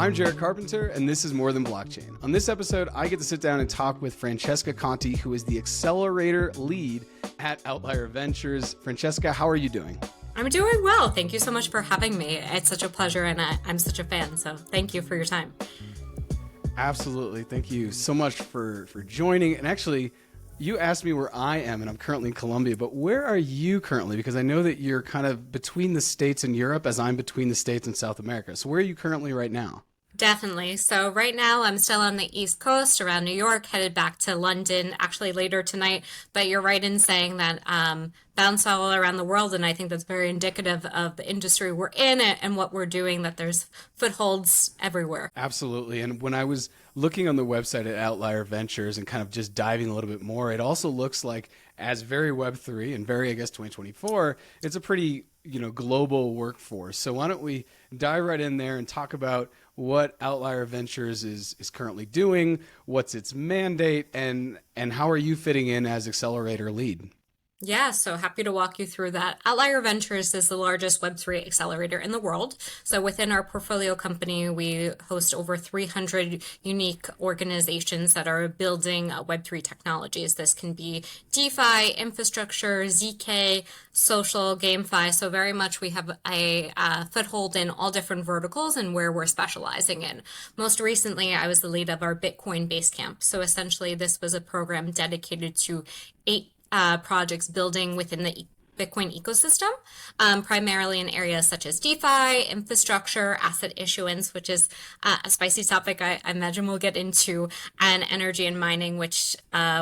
I'm Jarrett Carpenter, and this is More Than Blockchain. On this episode, I get to sit down and talk with Francesca Conti, who is the Accelerator Lead at Outlier Ventures. Francesca, how are you doing? I'm doing well. Thank you so much for having me. It's such a pleasure, and I'm such a fan, so thank you for your time. Absolutely. Thank you so much for joining. And actually, you asked me where I am, and I'm currently in Colombia, but where are you currently? Because I know that you're kind of between the States and Europe, as I'm between the States and South America. So where are you currently right now? Definitely. So right now I'm still on the East Coast around New York, headed back to London actually later tonight. But you're right in saying that bounce all around the world. And I think that's very indicative of the industry we're in and what we're doing, that there's footholds everywhere. Absolutely. And when I was looking on the website at Outlier Ventures and kind of just diving a little bit more, it also looks like as very Web3 and very, I guess, 2024, it's a pretty, global workforce. So why don't we dive right in there and talk about what Outlier Ventures is currently doing, what's its mandate, and how are you fitting in as Accelerator Lead? Yeah, so happy to walk you through that. Outlier Ventures is the largest Web3 accelerator in the world. So within our portfolio company, we host over 300 unique organizations that are building Web3 technologies. This can be DeFi, infrastructure, ZK, social, GameFi. So very much we have a foothold in all different verticals and where we're specializing in. Most recently, I was the lead of our Bitcoin Basecamp. So essentially, this was a program dedicated to 8 projects building within the Bitcoin ecosystem, primarily in areas such as DeFi, infrastructure, asset issuance, which is a spicy topic I imagine we'll get into, and energy and mining, which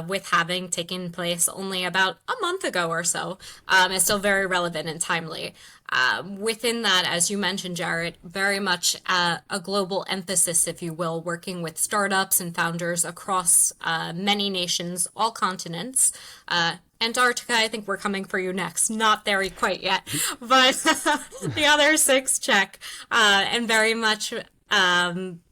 with halving taken place only about a month ago or so, is still very relevant and timely. Within that, as you mentioned, Jarrett, very much a global emphasis, if you will, working with startups and founders across many nations, all continents. Antarctica, I think we're coming for you next. Not there quite yet, but the other 6 check, and very much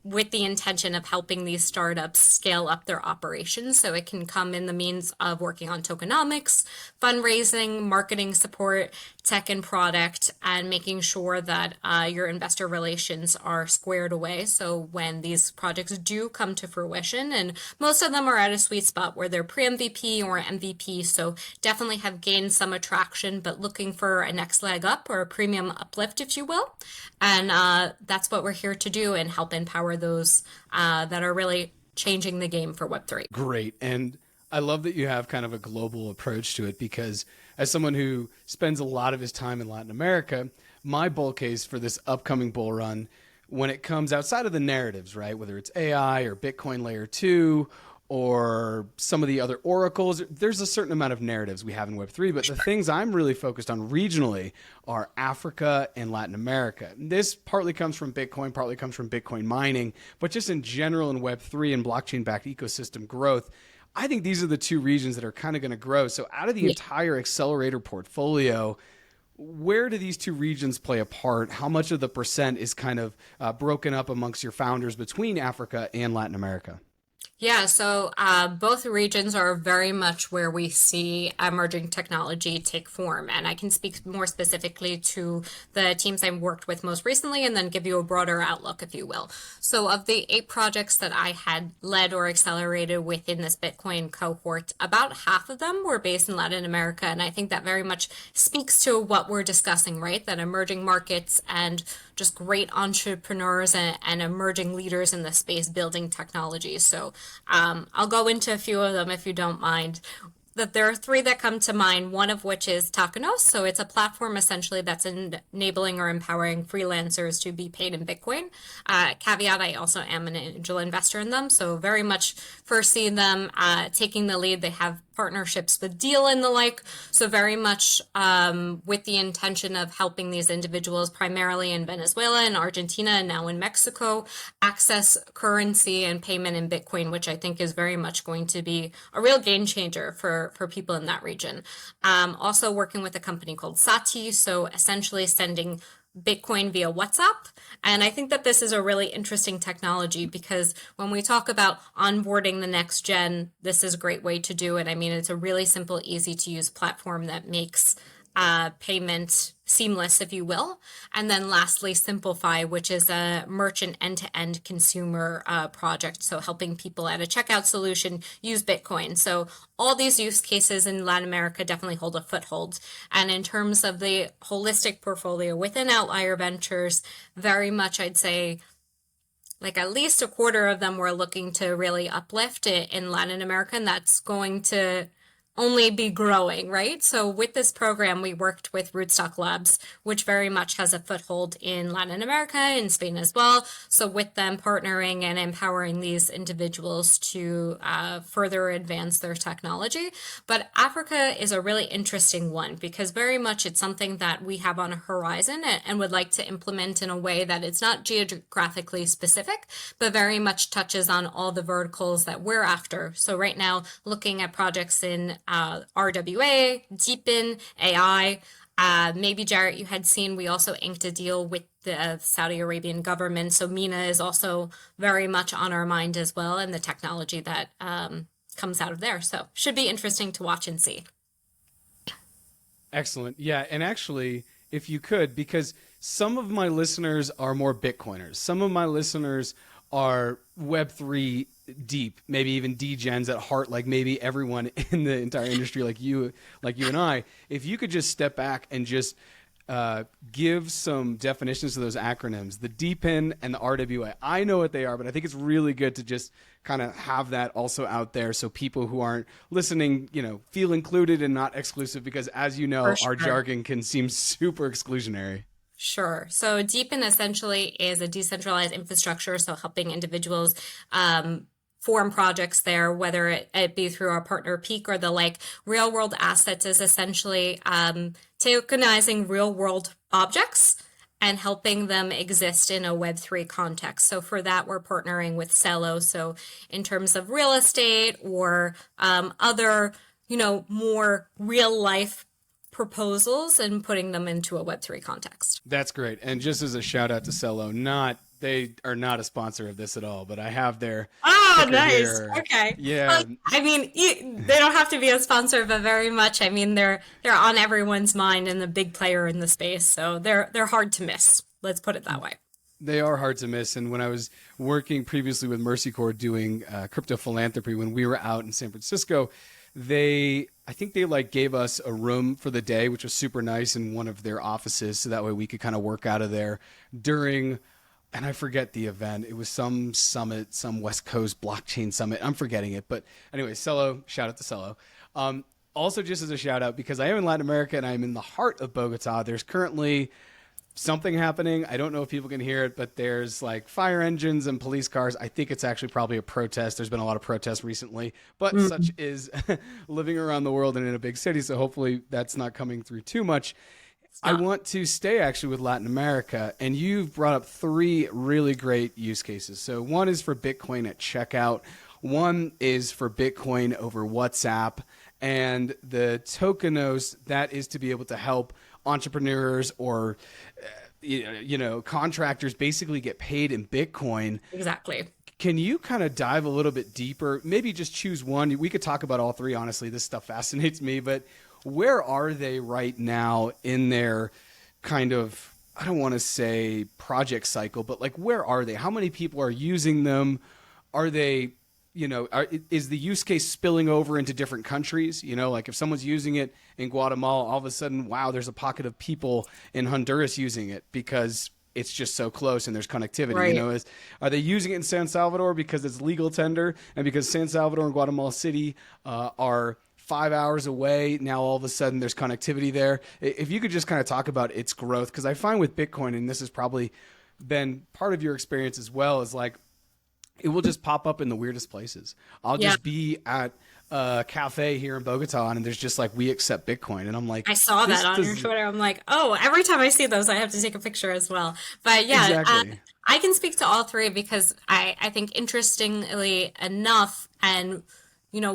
with the intention of helping these startups scale up their operations. So it can come in the means of working on tokenomics, fundraising, marketing support, tech and product, and making sure that your investor relations are squared away. So when these projects do come to fruition, and most of them are at a sweet spot where they're pre-MVP or MVP, so definitely have gained some attraction, but looking for a next leg up or a premium uplift, if you will. And that's what we're here to do and help empower those that are really changing the game for Web3. Great. And I love that you have kind of a global approach to it, because as someone who spends a lot of his time in Latin America, my bull case for this upcoming bull run, when it comes outside of the narratives, right, whether it's AI or Bitcoin layer 2 or some of the other oracles, there's a certain amount of narratives we have in Web3, but the things I'm really focused on regionally are Africa and Latin America. This partly comes from Bitcoin, partly comes from Bitcoin mining, but just in general in Web3 and blockchain-backed ecosystem growth, I think these are the 2 regions that are kind of going to grow. So out of the entire accelerator portfolio, where do these 2 regions play a part? How much of the percent is kind of broken up amongst your founders between Africa and Latin America? Yeah, so both regions are very much where we see emerging technology take form. And I can speak more specifically to the teams I've worked with most recently and then give you a broader outlook, if you will. So of the 8 projects that I had led or accelerated within this Bitcoin cohort, about half of them were based in Latin America. And I think that very much speaks to what we're discussing, right? That emerging markets and just great entrepreneurs and emerging leaders in the space building technology. So I'll go into a few of them if you don't mind. That there are 3 that come to mind, one of which is Takenos. So it's a platform essentially that's enabling or empowering freelancers to be paid in Bitcoin. Caveat, I also am an angel investor in them. So very much first seeing them taking the lead. They have partnerships with Deal and the like. So very much with the intention of helping these individuals primarily in Venezuela and Argentina and now in Mexico access currency and payment in Bitcoin, which I think is very much going to be a real game changer for people in that region. Also working with a company called Sati. So essentially sending Bitcoin via WhatsApp. And I think that this is a really interesting technology because when we talk about onboarding the next gen, this is a great way to do it. I mean, it's a really simple, easy to use platform that makes payment seamless, if you will. And then lastly, Simplify, which is a merchant end-to-end consumer project. So helping people at a checkout solution use Bitcoin. So all these use cases in Latin America definitely hold a foothold. And in terms of the holistic portfolio within Outlier Ventures, very much I'd say like at least a quarter of them we're looking to really uplift it in Latin America, and that's going to only be growing, right? So with this program, we worked with Rootstock Labs, which very much has a foothold in Latin America and Spain as well. So with them partnering and empowering these individuals to further advance their technology. But Africa is a really interesting one because very much it's something that we have on a horizon and would like to implement in a way that it's not geographically specific, but very much touches on all the verticals that we're after. So right now, looking at projects in RWA, Deepen, AI. Maybe Jarrett, you had seen we also inked a deal with the Saudi Arabian government. So MENA is also very much on our mind as well, and the technology that comes out of there. So should be interesting to watch and see. Excellent. Yeah, and actually, if you could, because some of my listeners are more Bitcoiners, some of my listeners are Web3 deep, maybe even degens at heart, like maybe everyone in the entire industry, like you and I. If you could just step back and just give some definitions to those acronyms, the DPIN and the RWA. I know what they are, but I think it's really good to just kind of have that also out there so people who aren't listening, feel included and not exclusive, because as you know, For our sure. jargon can seem super exclusionary. Sure. So Deepen essentially is a decentralized infrastructure, so helping individuals form projects there, whether it be through our partner Peak or the like. Real world assets is essentially tokenizing real world objects and helping them exist in a Web3 context. So for that, we're partnering with Cello. So in terms of real estate or other, more real life proposals and putting them into a Web3 context. That's great. And just as a shout out to Cello, they are not a sponsor of this at all, but I have their Oh, ticker nice. here. Okay. Yeah, I mean, they don't have to be a sponsor, but very much. I mean, they're on everyone's mind and the big player in the space, so they're hard to miss. Let's put it that way. they are hard to miss. And when I was working previously with Mercy Corps doing crypto philanthropy, when we were out in San Francisco, I think they like gave us a room for the day, which was super nice in one of their offices. So that way we could kind of work out of there during, and I forget the event. It was some summit, some West Coast blockchain summit. I'm forgetting it. But anyway, Cello, shout out to Cello. Also, just as a shout out, because I am in Latin America and I'm in the heart of Bogota, there's currently something happening. I don't know if people can hear it, but there's like fire engines and police cars. I think it's actually probably a protest. There's been a lot of protests recently, but such is living around the world and in a big city. So hopefully that's not coming through too much. I want to stay actually with Latin America, and you've brought up three really great use cases. So one is for Bitcoin at checkout. One is for Bitcoin over WhatsApp, and the Tokenos, that is to be able to help entrepreneurs or contractors basically get paid in Bitcoin. Exactly. Can you kind of dive a little bit deeper? Maybe just choose one. We could talk about all three. Honestly, this stuff fascinates me. But where are they right now in their kind of, I don't want to say project cycle, but like where are they? How many people are using them? Are they, is the use case spilling over into different countries? Like if someone's using it in Guatemala, all of a sudden, wow, there's a pocket of people in Honduras using it because it's just so close and there's connectivity. Right. Are they using it in San Salvador because it's legal tender and because San Salvador and Guatemala City are 5 hours away? Now all of a sudden there's connectivity there. If you could just kind of talk about its growth, because I find with Bitcoin, and this has probably been part of your experience as well, is like it will just pop up in the weirdest places. I'll Yeah. just be at a cafe here in Bogota and there's just like, we accept Bitcoin. And I'm like, I saw this that on your does Twitter. I'm like, oh, every time I see those, I have to take a picture as well. But yeah, exactly. I can speak to all three because I think interestingly enough, and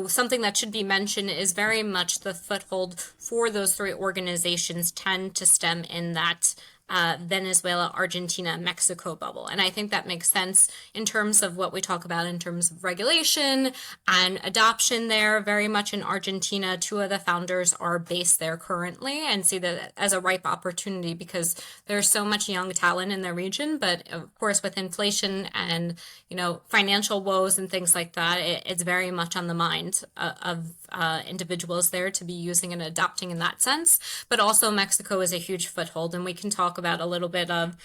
something that should be mentioned is very much the foothold for those three organizations tend to stem in that Venezuela, Argentina, Mexico bubble. And I think that makes sense in terms of what we talk about in terms of regulation and adoption there. Very much in Argentina, two of the founders are based there currently and see that as a ripe opportunity because there's so much young talent in the region. But of course, with inflation and, financial woes and things like that, it's very much on the mind of individuals there to be using and adopting in that sense. But also Mexico is a huge foothold, and we can talk about a little bit of,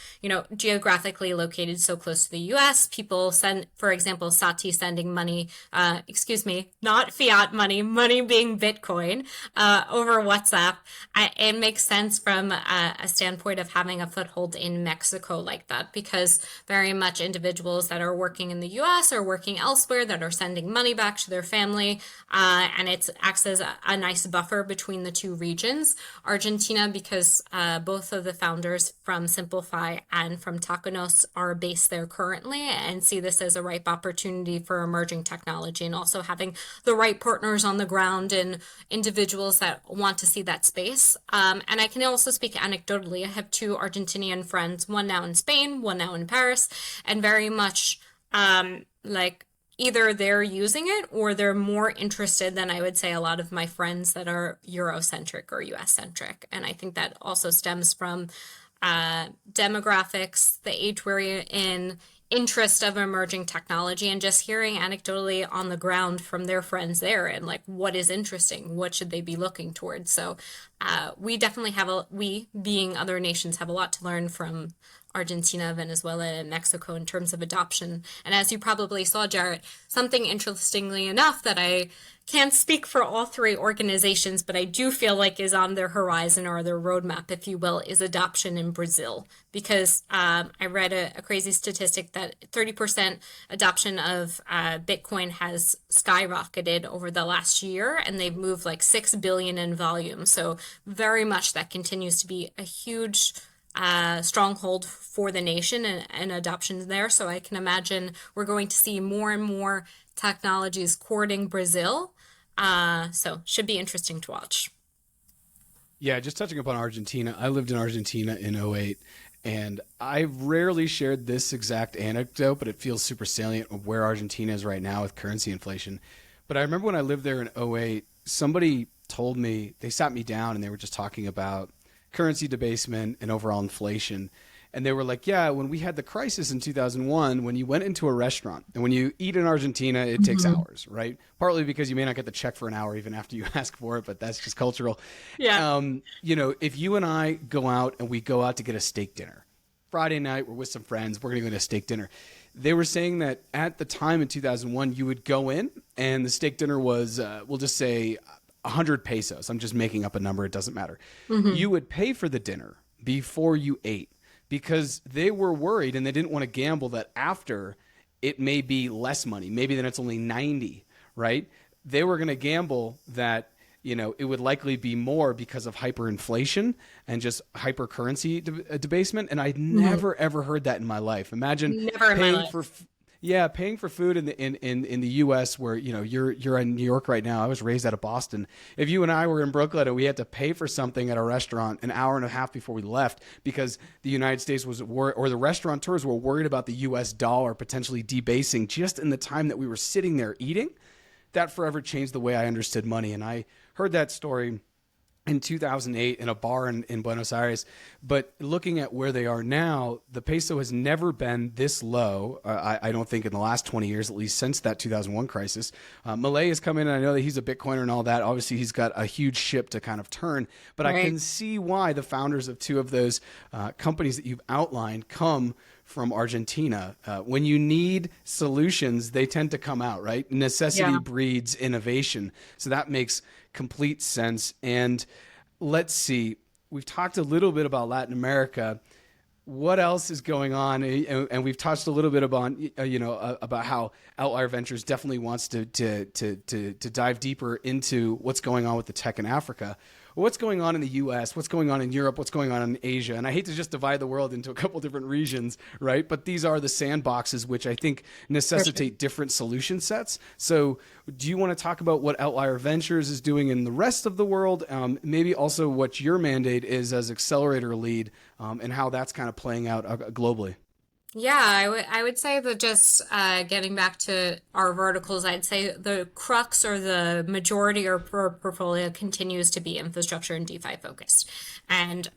geographically located so close to the US. People send, for example, Sati sending money, not fiat money being Bitcoin, over WhatsApp. It makes sense from a standpoint of having a foothold in Mexico like that, because very much individuals that are working in the US or working elsewhere that are sending money back to their family, and it acts as a nice buffer between the two regions. Argentina, because both of the founders from Simplify and from Taconos are based there currently and see this as a ripe opportunity for emerging technology, and also having the right partners on the ground and individuals that want to see that space. And I can also speak anecdotally. I have two Argentinian friends, one now in Spain, one now in Paris, and very much like either they're using it or they're more interested than I would say a lot of my friends that are Eurocentric or US centric. And I think that also stems from demographics, the age we're in, interest of emerging technology, and just hearing anecdotally on the ground from their friends there and like what is interesting, what should they be looking towards. So we definitely we being other nations have a lot to learn from Argentina, Venezuela, and Mexico in terms of adoption. And as you probably saw, Jarrett, something interestingly enough that I can't speak for all three organizations, but I do feel like is on their horizon or their roadmap, if you will, is adoption in Brazil. Because I read a crazy statistic that 30% adoption of Bitcoin has skyrocketed over the last year, and they've moved like 6 billion in volume. So very much that continues to be a huge stronghold for the nation and adoption there. So I can imagine we're going to see more and more technologies courting Brazil. So should be interesting to watch. Yeah, just touching upon Argentina. I lived in Argentina in '08, and I've rarely shared this exact anecdote, but it feels super salient of where Argentina is right now with currency inflation. But I remember when I lived there in '08, somebody told me, they sat me down and they were just talking about currency debasement and overall inflation. And they were like, yeah, when we had the crisis in 2001, when you went into a restaurant and when you eat in Argentina, it takes hours, right? Partly because you may not get the check for an hour even after you ask for it, but that's just cultural. Yeah. If you and I go out and we go out to get a steak dinner, Friday night, we're with some friends, we're going to go to a steak dinner. They were saying that at the time in 2001, you would go in and the steak dinner was, we'll just say 100 pesos. I'm just making up a number. It doesn't matter. You would pay for the dinner before you ate, because they were worried and they didn't want to gamble that after it may be less money. Maybe then it's only 90, right? They were going to gamble that, it would likely be more because of hyperinflation and just hyper currency debasement. And I'd never, ever heard that in my life. Imagine Never in my paying life. for paying for food in the U.S. where you're in New York right now. I was raised out of Boston. If you and I were in Brooklyn and we had to pay for something at a restaurant an hour and a half before we left because the United States or the restaurateurs were worried about the U.S. dollar potentially debasing just in the time that we were sitting there eating, that forever changed the way I understood money. And I heard that story in 2008 in a bar in Buenos Aires. But looking at where they are now, the peso has never been this low. I don't think in the last 20 years, at least since that 2001 crisis. Malay has come in, and I know that he's a Bitcoiner and all that. Obviously, he's got a huge ship to kind of turn. But Right. I can see why the founders of two of those companies that you've outlined come from Argentina. When you need solutions, they tend to come out, right? Necessity Yeah. breeds innovation. So that makes complete sense. And let's see, we've talked a little bit about Latin America. What else is going on? And we've touched a little bit about, about how Outlier Ventures definitely wants to dive deeper into what's going on with the tech in Africa. what's going on in the US, what's going on in Europe, what's going on in Asia. And I hate to just divide the world into a couple different regions, right? But these are the sandboxes which I think necessitate different solution sets. So do you want to talk about what Outlier Ventures is doing in the rest of the world? Maybe also what your mandate is as Accelerator Lead, and how that's kind of playing out globally. Yeah, I would say that just getting back to our verticals, I'd say the crux or the majority of our portfolio continues to be infrastructure and DeFi focused. And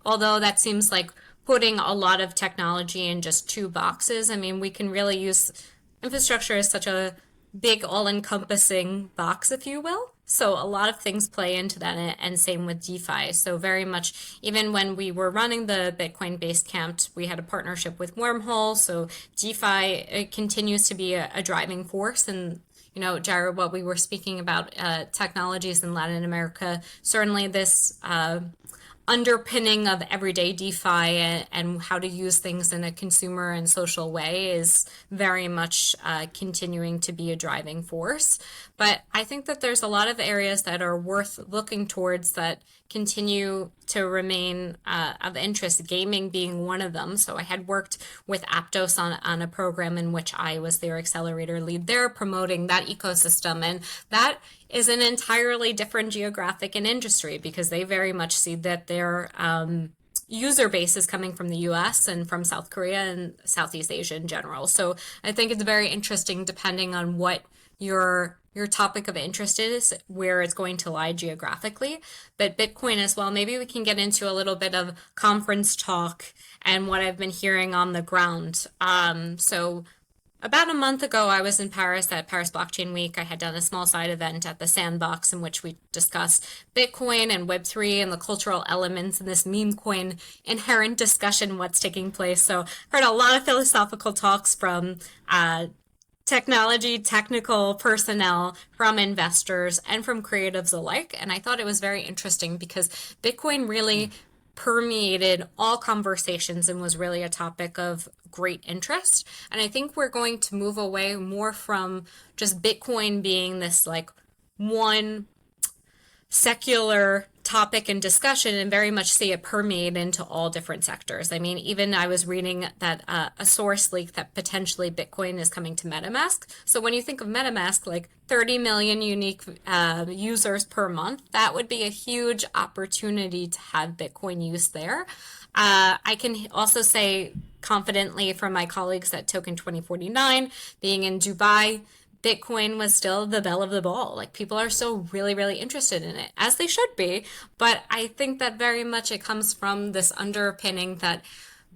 although that seems like putting a lot of technology in just two boxes, I mean, we can really use infrastructure as such a big all-encompassing box, if you will. So a lot of things play into that, and same with DeFi. So very much, even when we were running the Bitcoin Basecamp, we had a partnership with Wormhole. So DeFi, it continues to be a driving force. And Jarrett, what we were speaking about, technologies in Latin America, certainly this underpinning of everyday DeFi and how to use things in a consumer and social way is very much continuing to be a driving force. But I think that there's a lot of areas that are worth looking towards that continue to remain of interest, gaming being one of them. So I had worked with Aptos on a program in which I was their accelerator lead there, promoting that ecosystem. And that is an entirely different geographic and industry, because they very much see that their user base is coming from the US and from South Korea and Southeast Asia in general. So I think it's very interesting depending on what your topic of interest is, where it's going to lie geographically. But Bitcoin as well, maybe we can get into a little bit of conference talk and what I've been hearing on the ground. So about a month ago, I was in Paris at Paris Blockchain Week. I had done a small side event at the Sandbox in which we discussed Bitcoin and Web3 and the cultural elements in this meme coin inherent discussion, what's taking place. So heard a lot of philosophical talks from technical personnel, from investors, and from creatives alike. And I thought it was very interesting because Bitcoin really permeated all conversations and was really a topic of great interest. And I think we're going to move away more from just Bitcoin being this like one secular topic and discussion, and very much see it permeate into all different sectors. I mean, even I was reading that a source leak that potentially Bitcoin is coming to MetaMask. So when you think of MetaMask, like 30 million unique users per month, that would be a huge opportunity to have Bitcoin use there. I can also say confidently from my colleagues at Token 2049, being in Dubai, Bitcoin was still the belle of the ball. Like, people are still really, really interested in it, as they should be. But I think that very much it comes from this underpinning that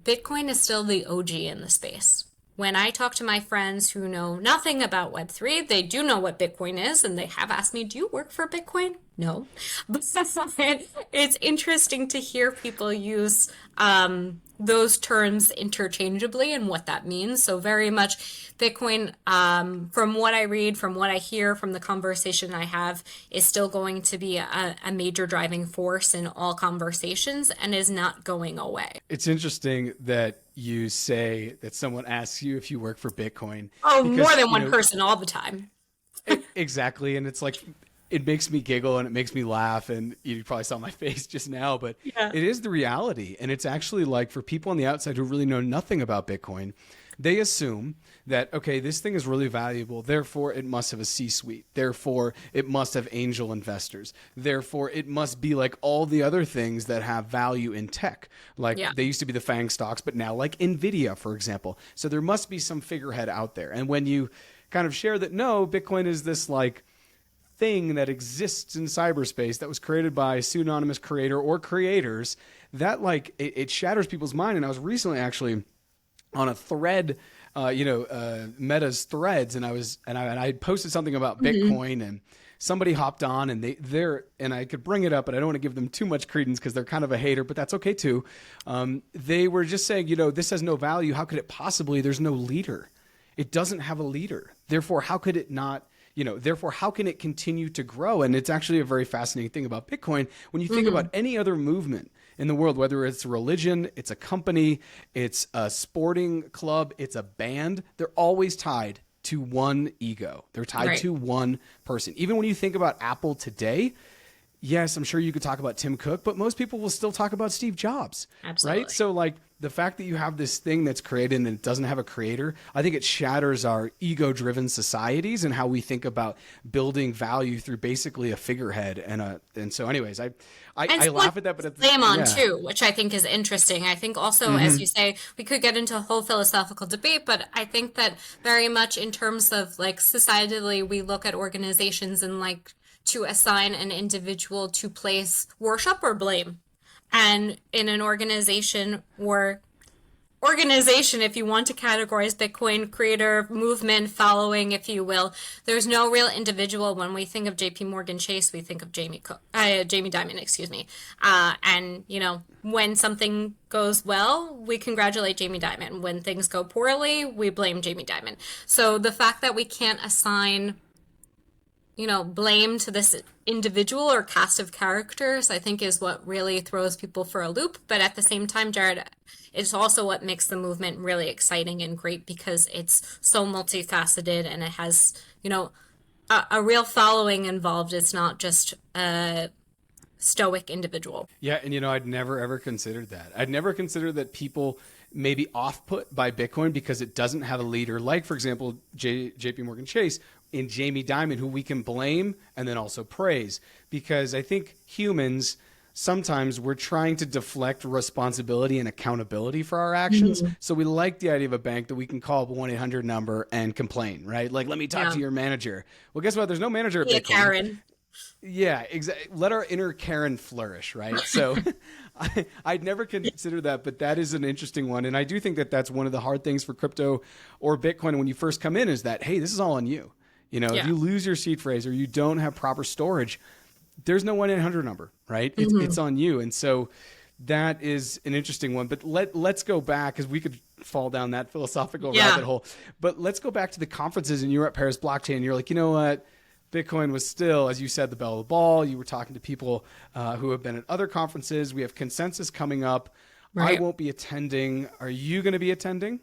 Bitcoin is still the OG in the space. When I talk to my friends who know nothing about Web3, they do know what Bitcoin is, and they have asked me, do you work for Bitcoin? No. But it's interesting to hear people use those terms interchangeably and what that means. So very much Bitcoin, from what I read, from what I hear, from the conversation I have, is still going to be a major driving force in all conversations and is not going away. It's interesting that you say that someone asks you if you work for Bitcoin. Oh, because, more than one person all the time. Exactly. And it's like, it makes me giggle and it makes me laugh, and you probably saw my face just now, but yeah, it is the reality. And it's actually like, for people on the outside who really know nothing about Bitcoin, they assume that, okay, this thing is really valuable, therefore it must have a C-suite, therefore it must have angel investors, therefore it must be like all the other things that have value in tech. Like, they used to be the FANG stocks, but now like NVIDIA, for example. So there must be some figurehead out there. And when you kind of share that, no, Bitcoin is this like thing that exists in cyberspace that was created by a pseudonymous creator or creators, that like it shatters people's mind. And I was recently actually on a thread, Meta's threads, and I posted something about Bitcoin, and somebody hopped on, and and I could bring it up, but I don't want to give them too much credence because they're kind of a hater, but that's okay too. They were just saying, this has no value. How could it possibly? There's no leader. It doesn't have a leader. Therefore, how could it not? Therefore, how can it continue to grow? And it's actually a very fascinating thing about Bitcoin. When you think about any other movement in the world, whether it's a religion, it's a company, it's a sporting club, it's a band, they're always tied to one ego. They're tied to one person. Even when you think about Apple today, yes, I'm sure you could talk about Tim Cook, but most people will still talk about Steve Jobs, Absolutely. right? So like the fact that you have this thing that's created and it doesn't have a creator, I think it shatters our ego-driven societies and how we think about building value through basically a figurehead and so anyways, I laugh at that, but it's blame on too, which I think is interesting. I think also, as you say, we could get into a whole philosophical debate, but I think that very much in terms of like societally, we look at organizations and like to assign an individual to place worship or blame. And in an organization, if you want to categorize Bitcoin, creator, movement, following, if you will, there's no real individual. When we think of JP Morgan Chase, we think of Jamie Dimon, excuse me. And, you know, when something goes well, we congratulate Jamie Dimon. When things go poorly, we blame Jamie Dimon. So the fact that we can't assign, you know, blame to this individual or cast of characters, I think is what really throws people for a loop. But at the same time, Jarrett, it's also what makes the movement really exciting and great because it's so multifaceted and it has, you know, a real following involved. It's not just a stoic individual. Yeah, and you know, I'd never ever considered that. I'd never considered that people may be off-put by Bitcoin because it doesn't have a leader, like, for example, JP Morgan Chase in Jamie Dimon, who we can blame and then also praise. Because I think humans, sometimes we're trying to deflect responsibility and accountability for our actions. So we like the idea of a bank that we can call up a 1-800 number and complain, right? Like, let me talk to your manager. Well, guess what? There's no manager at Bitcoin. Karen. Yeah, exactly. Let our inner Karen flourish, right? So I'd never considered that, but that is an interesting one. And I do think that that's one of the hard things for crypto or Bitcoin when you first come in is that, hey, this is all on you. You know, if you lose your seed phrase or you don't have proper storage, there's no 1-800 number, right? It's on you. And so that is an interesting one. But let's go back because we could fall down that philosophical rabbit hole. But let's go back to the conferences and you were at Paris Blockchain and you're like, you know what? Bitcoin was still, as you said, the belle of the ball. You were talking to people who have been at other conferences. We have Consensus coming up. Right. I won't be attending. Are you going to be attending?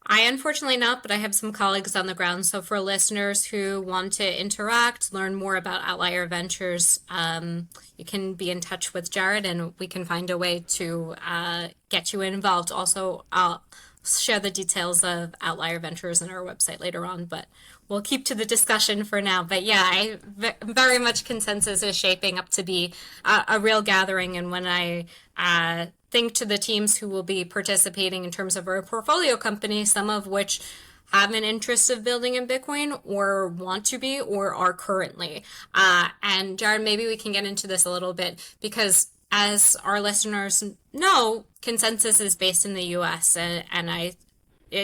I unfortunately not, but I have some colleagues on the ground. So for listeners who want to interact, learn more about Outlier Ventures, you can be in touch with Jarrett and we can find a way to get you involved. Also, I'll share the details of Outlier Ventures on our website later on, but we'll keep to the discussion for now. But yeah, very much Consensus is shaping up to be a real gathering. And when I think to the teams who will be participating in terms of our portfolio companies, some of which have an interest of building in Bitcoin or want to be or are currently. And Jarrett, maybe we can get into this a little bit because as our listeners know, Consensus is based in the US and I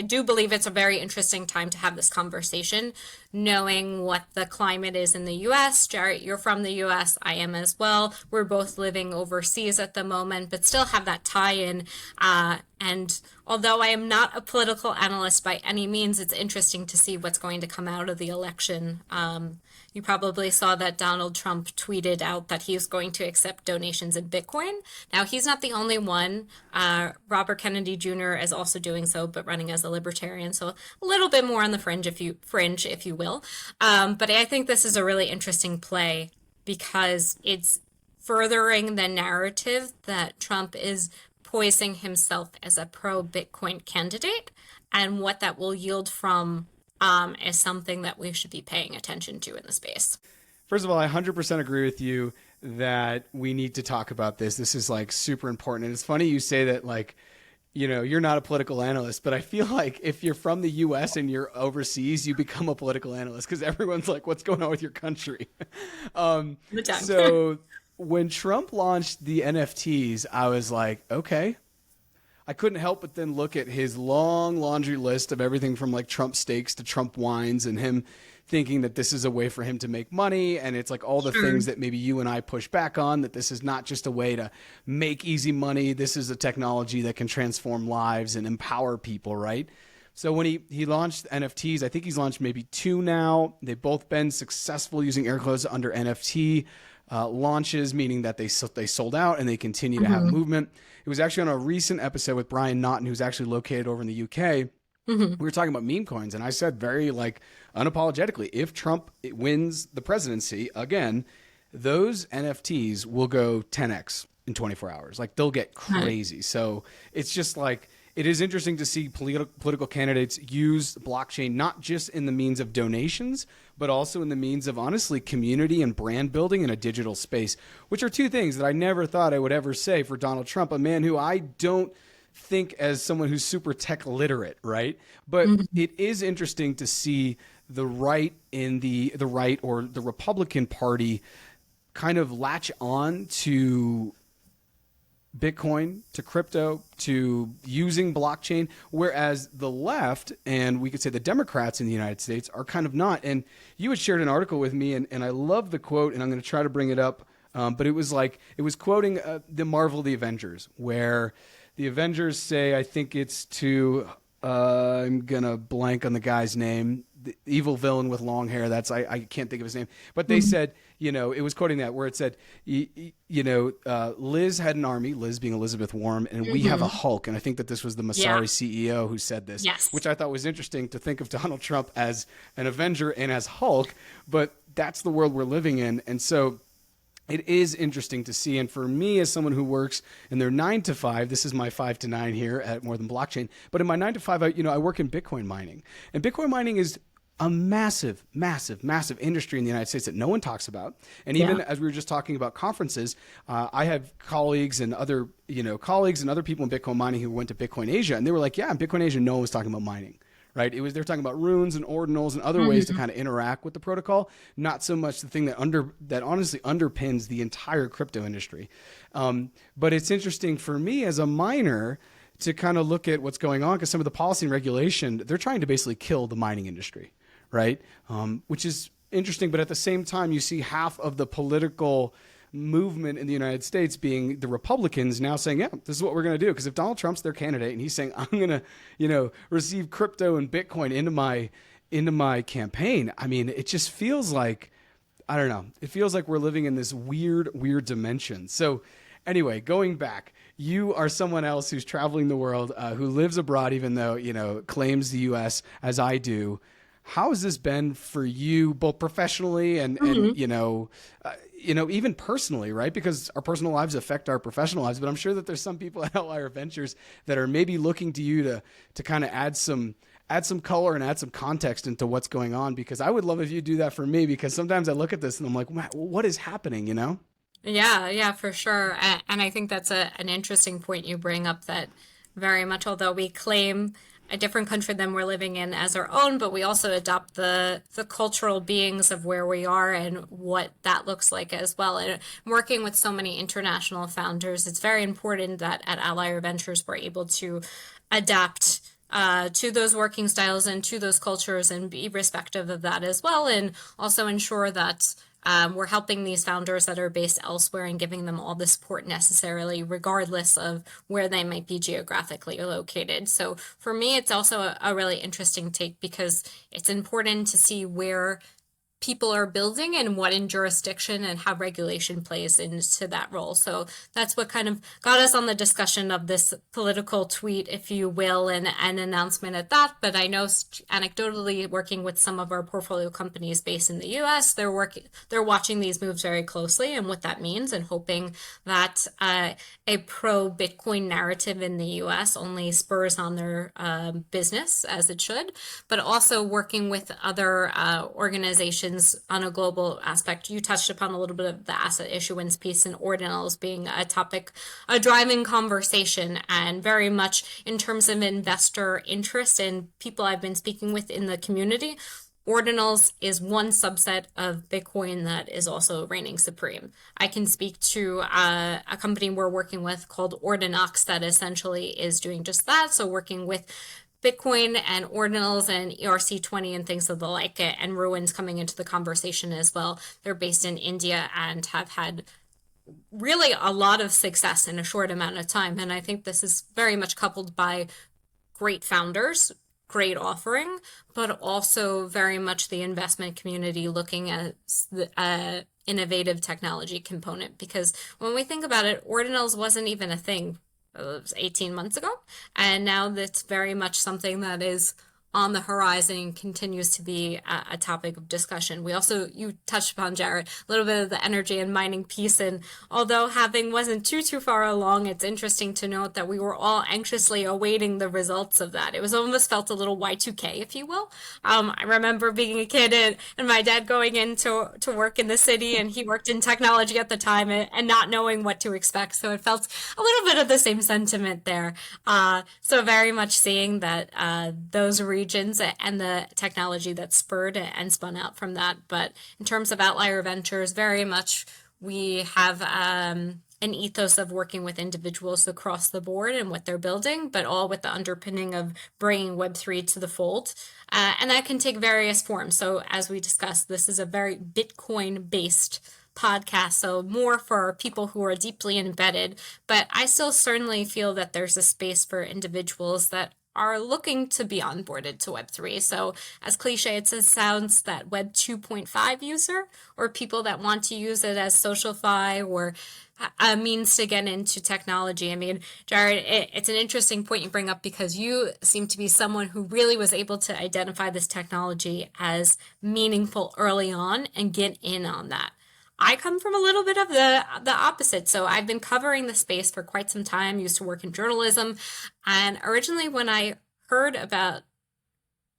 do believe it's a very interesting time to have this conversation, knowing what the climate is in the US. Jarrett, you're from the US. I am as well. We're both living overseas at the moment, but still have that tie-in. And although I am not a political analyst by any means, it's interesting to see what's going to come out of the election. You probably saw that Donald Trump tweeted out that he's going to accept donations in Bitcoin. Now, he's not the only one. Robert Kennedy Jr. is also doing so, but running as a libertarian. So a little bit more on the fringe, if you will. But I think this is a really interesting play because it's furthering the narrative that Trump is poising himself as a pro-Bitcoin candidate, and what that will yield from is something that we should be paying attention to in the space. First of all, I 100% agree with you that we need to talk about this. This is like super important. And it's funny you say that, like, you know, you're not a political analyst, but I feel like if you're from the US and you're overseas, you become a political analyst because everyone's like, what's going on with your country? So when Trump launched the NFTs, I was like, okay. I couldn't help but then look at his long laundry list of everything from like Trump steaks to Trump wines and him thinking that this is a way for him to make money. And it's like all the things that maybe you and I push back on, that this is not just a way to make easy money. This is a technology that can transform lives and empower people, right? So when he launched NFTs, I think he's launched maybe 2 now. They've both been successful, using air quotes, under NFT launches, meaning that they sold out and they continue to have movement. It was actually on a recent episode with Brian Naughton, who's actually located over in the UK. We were talking about meme coins, and I said very like unapologetically, if Trump wins the presidency again, those NFTs will go 10x in 24 hours. Like they'll get crazy. So it's just like, it is interesting to see political candidates use blockchain, not just in the means of donations, but also in the means of honestly community and brand building in a digital space, which are two things that I never thought I would ever say for Donald Trump, a man who I don't think as someone who's super tech literate, right? But it is interesting to see the right in the right or the Republican Party kind of latch on to Bitcoin, to crypto, to using blockchain, whereas the left, and we could say the Democrats in the United States, are kind of not. And you had shared an article with me, and I love the quote, and I'm going to try to bring it up, but it was quoting the Marvel The Avengers, where the Avengers say, I think it's to, I'm going to blank on the guy's name, the evil villain with long hair. I can't think of his name, but they said, it was quoting that where it said, Liz had an army, Liz being Elizabeth Warren, and we have a Hulk. And I think that this was the Masari CEO who said this, which I thought was interesting to think of Donald Trump as an Avenger and as Hulk, but that's the world we're living in. And so it is interesting to see. And for me, as someone who works in their 9 to 5, this is my 5 to 9 here at More Than Blockchain. But in my 9 to 5, I work in Bitcoin mining, and Bitcoin mining is a massive, massive, massive industry in the United States that no one talks about. And even as we were just talking about conferences, I have colleagues and other people in Bitcoin mining who went to Bitcoin Asia, and they were like, yeah, in Bitcoin Asia, no one was talking about mining. Right? They're talking about runes and ordinals and other ways to kind of interact with the protocol, not so much the thing that honestly underpins the entire crypto industry. But it's interesting for me as a miner to kind of look at what's going on, because some of the policy and regulation, they're trying to basically kill the mining industry, right? Which is interesting, but at the same time, you see half of the political movement in the United States being the Republicans now saying, yeah, this is what we're going to do. Because if Donald Trump's their candidate and he's saying, I'm going to, receive crypto and Bitcoin into my campaign, I mean, it just feels like, I don't know, it feels like we're living in this weird dimension. So anyway, going back, you are someone else who's traveling the world, who lives abroad, even though, claims the US as I do. How has this been for you, both professionally and even personally, right? Because our personal lives affect our professional lives. But I'm sure that there's some people at Outlier Ventures that are maybe looking to you to kind of add some color and add some context into what's going on. Because I would love if you do that for me. Because sometimes I look at this and I'm like, what is happening? Yeah, for sure. And I think that's an interesting point you bring up, that very much, although we claim a different country than we're living in as our own, but we also adopt the cultural beings of where we are and what that looks like as well. And working with so many international founders, it's very important that at Outlier Ventures we're able to adapt to those working styles and to those cultures and be respective of that as well, and also ensure that we're helping these founders that are based elsewhere and giving them all the support necessarily, regardless of where they might be geographically located. So for me, it's also a really interesting take, because it's important to see where people are building and what in jurisdiction and how regulation plays into that role. So that's what kind of got us on the discussion of this political tweet, if you will, and an announcement at that. But I know anecdotally, working with some of our portfolio companies based in the US, they're watching these moves very closely and what that means, and hoping that a pro-Bitcoin narrative in the US only spurs on their business, as it should, but also working with other organizations on a global aspect. You touched upon a little bit of the asset issuance piece and ordinals being a topic, a driving conversation, and very much in terms of investor interest and people I've been speaking with in the community. Ordinals is one subset of Bitcoin that is also reigning supreme. I can speak to a company we're working with called Ordinox that essentially is doing just that. So working with Bitcoin and ordinals and ERC20 and things of the like, and ruins coming into the conversation as well. They're based in India and have had really a lot of success in a short amount of time. And I think this is very much coupled by great founders, great offering, but also very much the investment community looking at the innovative technology component. Because when we think about it, ordinals wasn't even a thing. It was 18 months ago, and now that's very much something that is on the horizon, continues to be a topic of discussion. We also, you touched upon, Jarrett, a little bit of the energy and mining piece. And although halving wasn't too far along, it's interesting to note that we were all anxiously awaiting the results of that. It was almost felt a little Y2K, if you will. I remember being a kid and my dad going in to work in the city, and he worked in technology at the time, and not knowing what to expect. So it felt a little bit of the same sentiment there. So very much seeing that those regions and the technology that spurred and spun out from that. But in terms of Outlier Ventures, very much we have an ethos of working with individuals across the board and what they're building, but all with the underpinning of bringing Web3 to the fold. And that can take various forms. So as we discussed, this is a very Bitcoin-based podcast, so more for people who are deeply embedded. But I still certainly feel that there's a space for individuals that are looking to be onboarded to Web3. So as cliche it sounds, that Web 2.5 user, or people that want to use it as social-fi or a means to get into technology. I mean, Jarrett, it's an interesting point you bring up, because you seem to be someone who really was able to identify this technology as meaningful early on and get in on that. I come from a little bit of the opposite. So I've been covering the space for quite some time, used to work in journalism. And originally when I heard about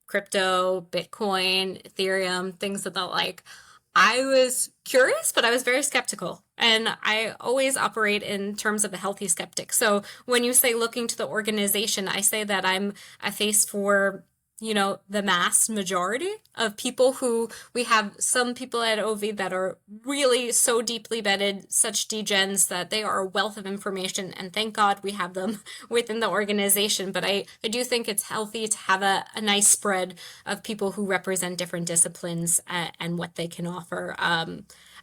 crypto, Bitcoin, Ethereum, things of the like, I was curious, but I was very skeptical. And I always operate in terms of a healthy skeptic. So when you say looking to the organization, I say that I'm a face for, the mass majority of people who we have. Some people at OV that are really so deeply vetted, such degens that they are a wealth of information, and thank God we have them within the organization. But I do think it's healthy to have a nice spread of people who represent different disciplines and what they can offer.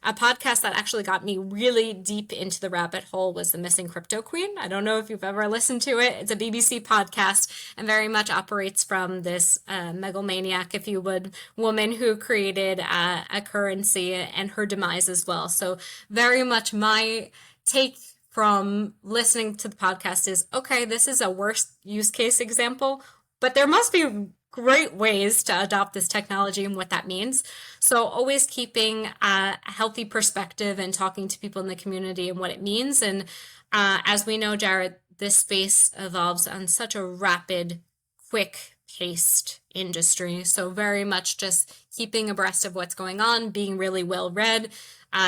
A podcast that actually got me really deep into the rabbit hole was The Missing Crypto Queen. I don't know if you've ever listened to it. It's a BBC podcast and very much operates from this megalomaniac, if you would, woman who created a currency and her demise as well. So very much my take from listening to the podcast is, okay, this is a worst use case example, but there must be great ways to adopt this technology and what that means. So always keeping a healthy perspective and talking to people in the community and what it means. And as we know, Jarrett, this space evolves on such a rapid, quick-paced industry. So very much just keeping abreast of what's going on, being really well read,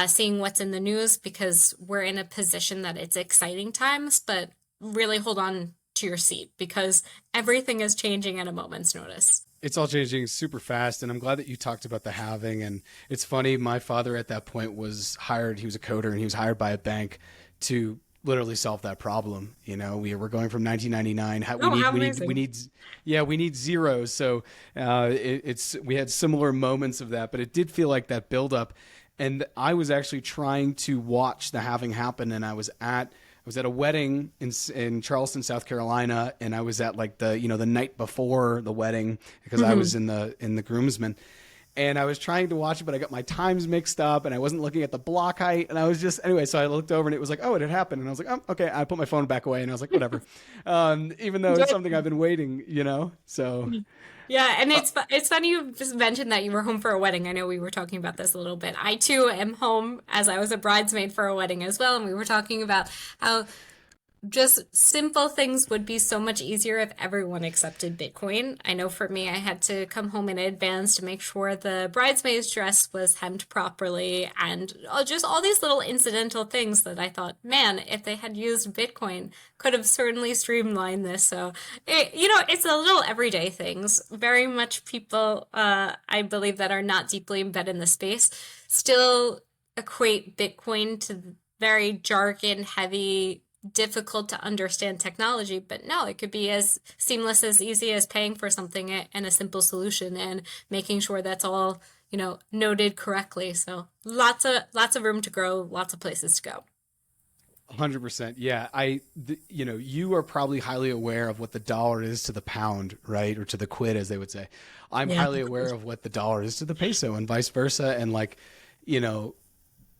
seeing what's in the news, because we're in a position that it's exciting times, but really hold on to your seat, because everything is changing at a moment's notice. It's all changing super fast, and I'm glad that you talked about the halving. And it's funny, my father at that point was hired, he was a coder, and he was hired by a bank to literally solve that problem. We were going from 1999. We need zeros. So we had similar moments of that, but it did feel like that buildup. And I was actually trying to watch the halving happen, and I was at a wedding in Charleston, South Carolina, and I was at like the night before the wedding, because I was in the groomsmen, and I was trying to watch it, but I got my times mixed up and I wasn't looking at the block height, and I was just so I looked over and it was like, oh, it had happened, and I was like, oh, okay. I put my phone back away and I was like, whatever, even though it's something I've been waiting, so. Yeah, and it's funny you just mentioned that you were home for a wedding. I know we were talking about this a little bit. I too am home, as I was a bridesmaid for a wedding as well, and we were talking about how just simple things would be so much easier if everyone accepted Bitcoin. I know for me, I had to come home in advance to make sure the bridesmaid's dress was hemmed properly, and just all these little incidental things that I thought, man, if they had used Bitcoin, could have certainly streamlined this. So, it's a little everyday things. Very much people, I believe, that are not deeply embedded in the space still equate Bitcoin to very jargon heavy, difficult to understand technology. But no, it could be as seamless, as easy as paying for something and a simple solution, and making sure that's all noted correctly. So lots of room to grow, lots of places to go. 100%. Yeah. You are probably highly aware of what the dollar is to the pound, right? Or to the quid, as they would say. I'm highly aware of what the dollar is to the peso, and vice versa. And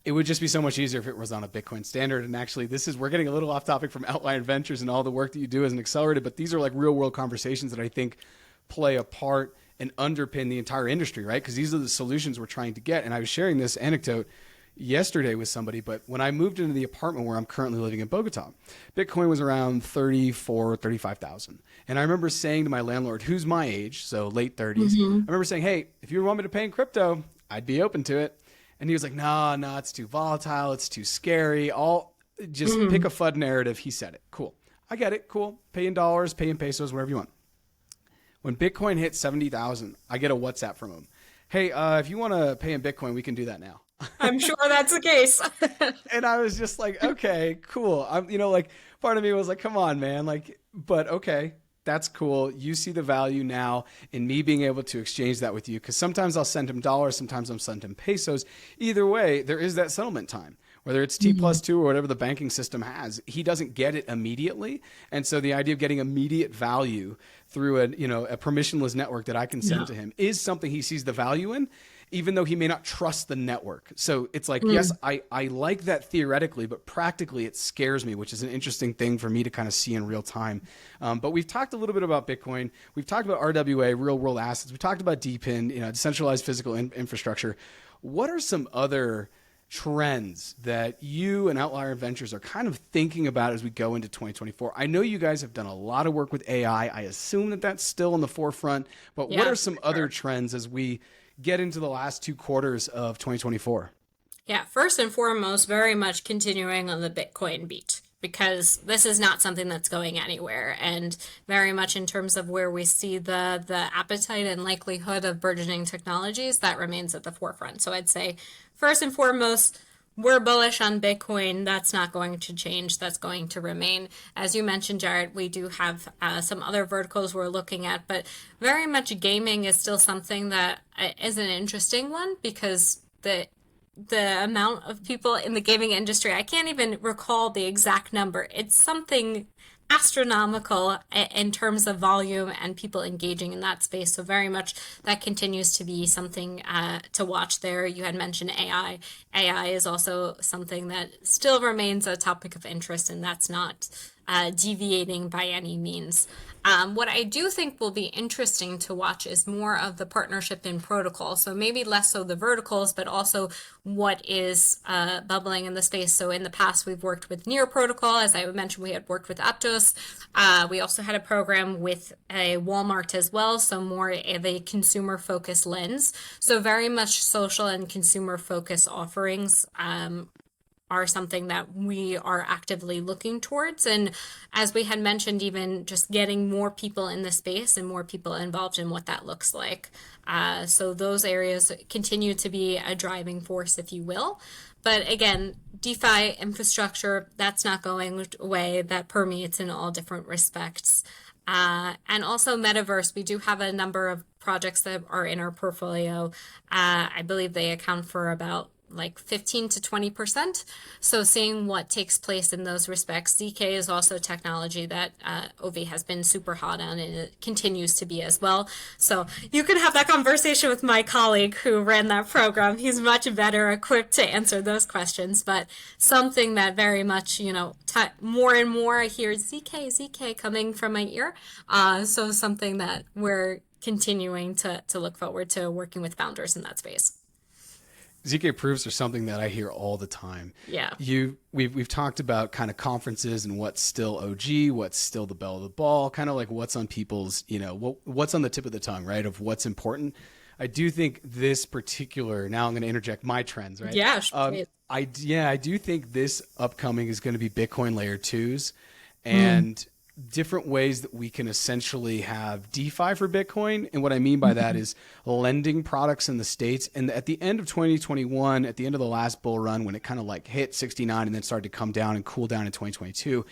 it would just be so much easier if it was on a Bitcoin standard. And actually, we're getting a little off topic from Outlier Ventures and all the work that you do as an accelerator, but these are like real world conversations that I think play a part and underpin the entire industry, right? Because these are the solutions we're trying to get. And I was sharing this anecdote yesterday with somebody, but when I moved into the apartment where I'm currently living in Bogota, Bitcoin was around 35,000. And I remember saying to my landlord, who's my age, so late 30s, I remember saying, hey, if you want me to pay in crypto, I'd be open to it. And he was like, no, it's too volatile. It's too scary. Just pick a FUD narrative. He said it. Cool. I get it. Cool. Pay in dollars, pay in pesos, whatever you want. When Bitcoin hit 70,000, I get a WhatsApp from him. Hey, if you want to pay in Bitcoin, we can do that now. I'm sure that's the case. And I was just like, okay, cool. Like part of me was like, come on, man. Like, but okay, that's cool. You see the value now in me being able to exchange that with you. Cause sometimes I'll send him dollars. Sometimes I'll send him pesos. Either way, there is that settlement time, whether it's T+2 or whatever the banking system has. He doesn't get it immediately. And so the idea of getting immediate value through a permissionless network that I can send to him is something he sees the value in, even though he may not trust the network. So it's like, yes, I like that theoretically, but practically it scares me, which is an interesting thing for me to kind of see in real time. But we've talked a little bit about Bitcoin. We've talked about RWA, real world assets. We talked about DePIN, decentralized physical infrastructure. What are some other trends that you and Outlier Ventures are kind of thinking about as we go into 2024? I know you guys have done a lot of work with AI. I assume that that's still in the forefront, but what are some other trends as we get into the last 2 quarters of 2024? Yeah, first and foremost, very much continuing on the Bitcoin beat, because this is not something that's going anywhere. And very much in terms of where we see the appetite and likelihood of burgeoning technologies, that remains at the forefront. So I'd say first and foremost, we're bullish on Bitcoin. That's not going to change. That's going to remain. As you mentioned, Jarrett, we do have some other verticals we're looking at, but very much gaming is still something that is an interesting one, because the amount of people in the gaming industry, I can't even recall the exact number. It's something astronomical in terms of volume and people engaging in that space. So very much that continues to be something to watch there. You had mentioned AI. AI is also something that still remains a topic of interest, and that's not deviating by any means. What I do think will be interesting to watch is more of the partnership in protocol. So maybe less so the verticals, but also what is bubbling in the space. So in the past, we've worked with Near Protocol. As I mentioned, we had worked with Aptos. We also had a program with a Walmart as well. So more of a consumer focused lens. So very much social and consumer focused offerings are something that we are actively looking towards. And as we had mentioned, even just getting more people in the space and more people involved in what that looks like. So those areas continue to be a driving force, if you will. But again, DeFi infrastructure, that's not going away. That permeates in all different respects. And also metaverse, we do have a number of projects that are in our portfolio. I believe they account for about like 15 to 20%. So seeing what takes place in those respects. ZK is also technology that Ovi has been super hot on, and it continues to be as well. So you can have that conversation with my colleague who ran that program. He's much better equipped to answer those questions, but something that very much, more and more I hear ZK coming from my ear. So something that we're continuing to look forward to working with founders in that space. ZK proofs are something that I hear all the time. Yeah. We've talked about kind of conferences and what's still OG, what's still the belle of the ball, kind of like what's on people's, what's on the tip of the tongue, right? Of what's important. I do think this particular, now I'm going to interject my trends, right? Yeah. Sure. I do think this upcoming is going to be Bitcoin layer 2s and different ways that we can essentially have DeFi for Bitcoin. And what I mean by that is lending products in the States. And at the end of 2021, at the end of the last bull run, when it kind of like hit 69 and then started to come down and cool down in 2022,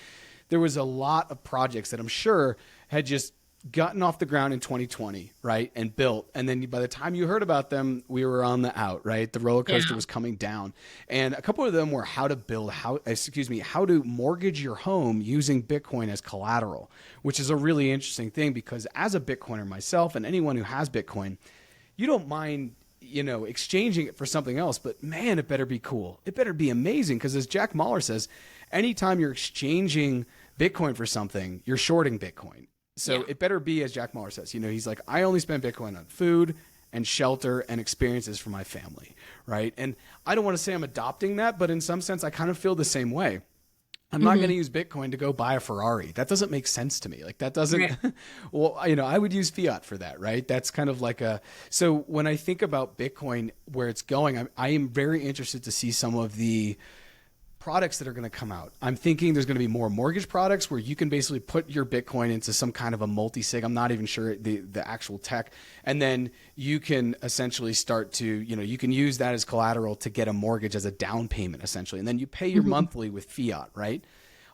there was a lot of projects that I'm sure had just gotten off the ground in 2020, right? And built. And then by the time you heard about them, we were on the out, right? The roller coaster was coming down. And a couple of them were how to mortgage your home using Bitcoin as collateral, which is a really interesting thing, because as a Bitcoiner myself and anyone who has Bitcoin, you don't mind, exchanging it for something else, but man, it better be cool. It better be amazing. Because as Jack Mahler says, anytime you're exchanging Bitcoin for something, you're shorting Bitcoin. So Yeah. it better be, as Jack Mahler says, he's like, I only spend Bitcoin on food and shelter and experiences for my family, right? And I don't want to say I'm adopting that, but in some sense, I kind of feel the same way. I'm not going to use Bitcoin to go buy a Ferrari. That doesn't make sense to me. Like that doesn't, Right. well, I would use fiat for that, right? That's kind of like so when I think about Bitcoin, where it's going, I am very interested to see some of the products that are going to come out. I'm thinking there's going to be more mortgage products where you can basically put your Bitcoin into some kind of a multi-sig. I'm not even sure the actual tech. And then you can essentially start to, you can use that as collateral to get a mortgage as a down payment, essentially. And then you pay your monthly with fiat, right?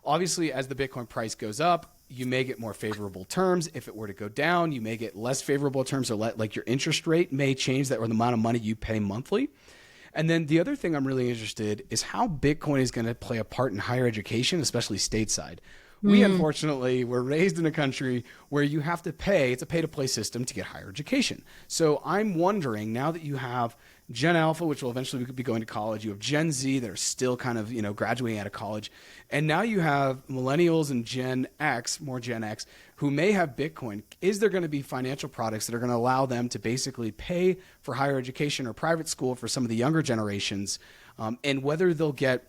Obviously, as the Bitcoin price goes up, you may get more favorable terms. If it were to go down, you may get less favorable terms, or like your interest rate may change that, or the amount of money you pay monthly. And then the other thing I'm really interested is how Bitcoin is going to play a part in higher education, especially stateside. We unfortunately were raised in a country where you have to pay, it's a pay-to-play system to get higher education. So I'm wondering, now that you have Gen Alpha, which will eventually be going to college, you have Gen Z that are still kind of, graduating out of college, and now you have millennials and Gen X, more Gen X, who may have Bitcoin. Is there going to be financial products that are going to allow them to basically pay for higher education or private school for some of the younger generations, and whether they'll get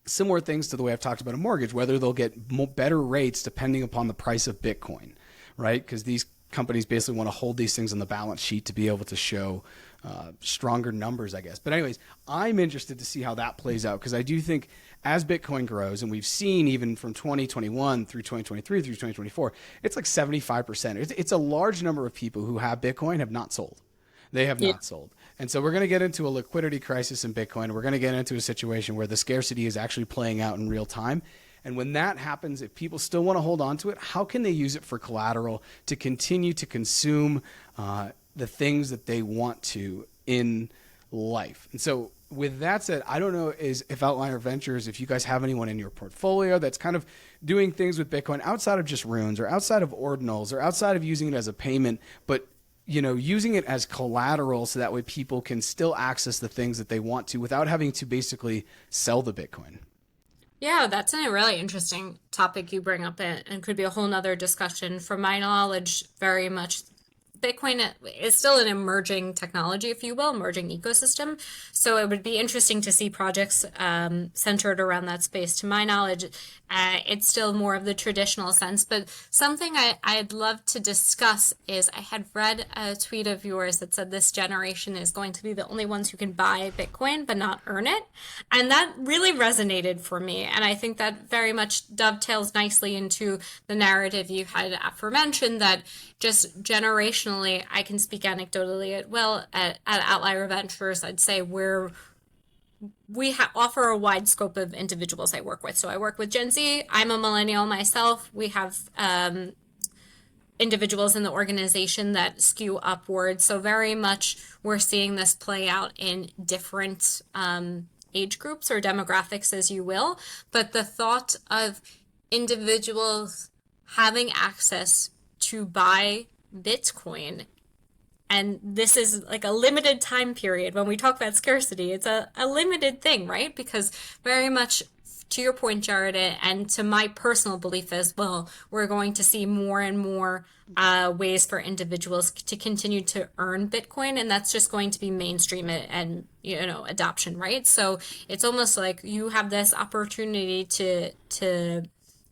similar things to the way I've talked about a mortgage, whether they'll get better rates depending upon the price of Bitcoin, right? Because these companies basically want to hold these things on the balance sheet to be able to show stronger numbers, I guess. But anyways, I'm interested to see how that plays out, because I do think as Bitcoin grows, and we've seen even from 2021 through 2023 through 2024, it's like 75%. It's a large number of people who have Bitcoin have not sold. They have not sold. And so we're going to get into a liquidity crisis in Bitcoin. We're going to get into a situation where the scarcity is actually playing out in real time. And when that happens, if people still want to hold on to it, how can they use it for collateral to continue to consume the things that they want to in life? And so with that said, I don't know if Outlier Ventures, if you guys have anyone in your portfolio that's kind of doing things with Bitcoin outside of just runes or outside of ordinals or outside of using it as a payment, but using it as collateral so that way people can still access the things that they want to without having to basically sell the Bitcoin. Yeah, that's a really interesting topic you bring up, and could be a whole nother discussion. From my knowledge, very much Bitcoin is still an emerging technology, if you will, emerging ecosystem. So it would be interesting to see projects centered around that space. To my knowledge, it's still more of the traditional sense. But something I'd love to discuss is, I had read a tweet of yours that said this generation is going to be the only ones who can buy Bitcoin but not earn it. And that really resonated for me. And I think that very much dovetails nicely into the narrative you had aforementioned, that just generationally, I can speak anecdotally at Outlier Ventures, I'd say we offer a wide scope of individuals I work with. So I work with Gen Z. I'm a millennial myself. We have individuals in the organization that skew upwards. So very much we're seeing this play out in different age groups or demographics, as you will. But the thought of individuals having access to buy Bitcoin, and this is like a limited time period. When we talk about scarcity, it's a limited thing, right? Because very much to your point, Jarrett, and to my personal belief as well, we're going to see more and more ways for individuals to continue to earn Bitcoin, and that's just going to be mainstream and adoption, right? So it's almost like you have this opportunity to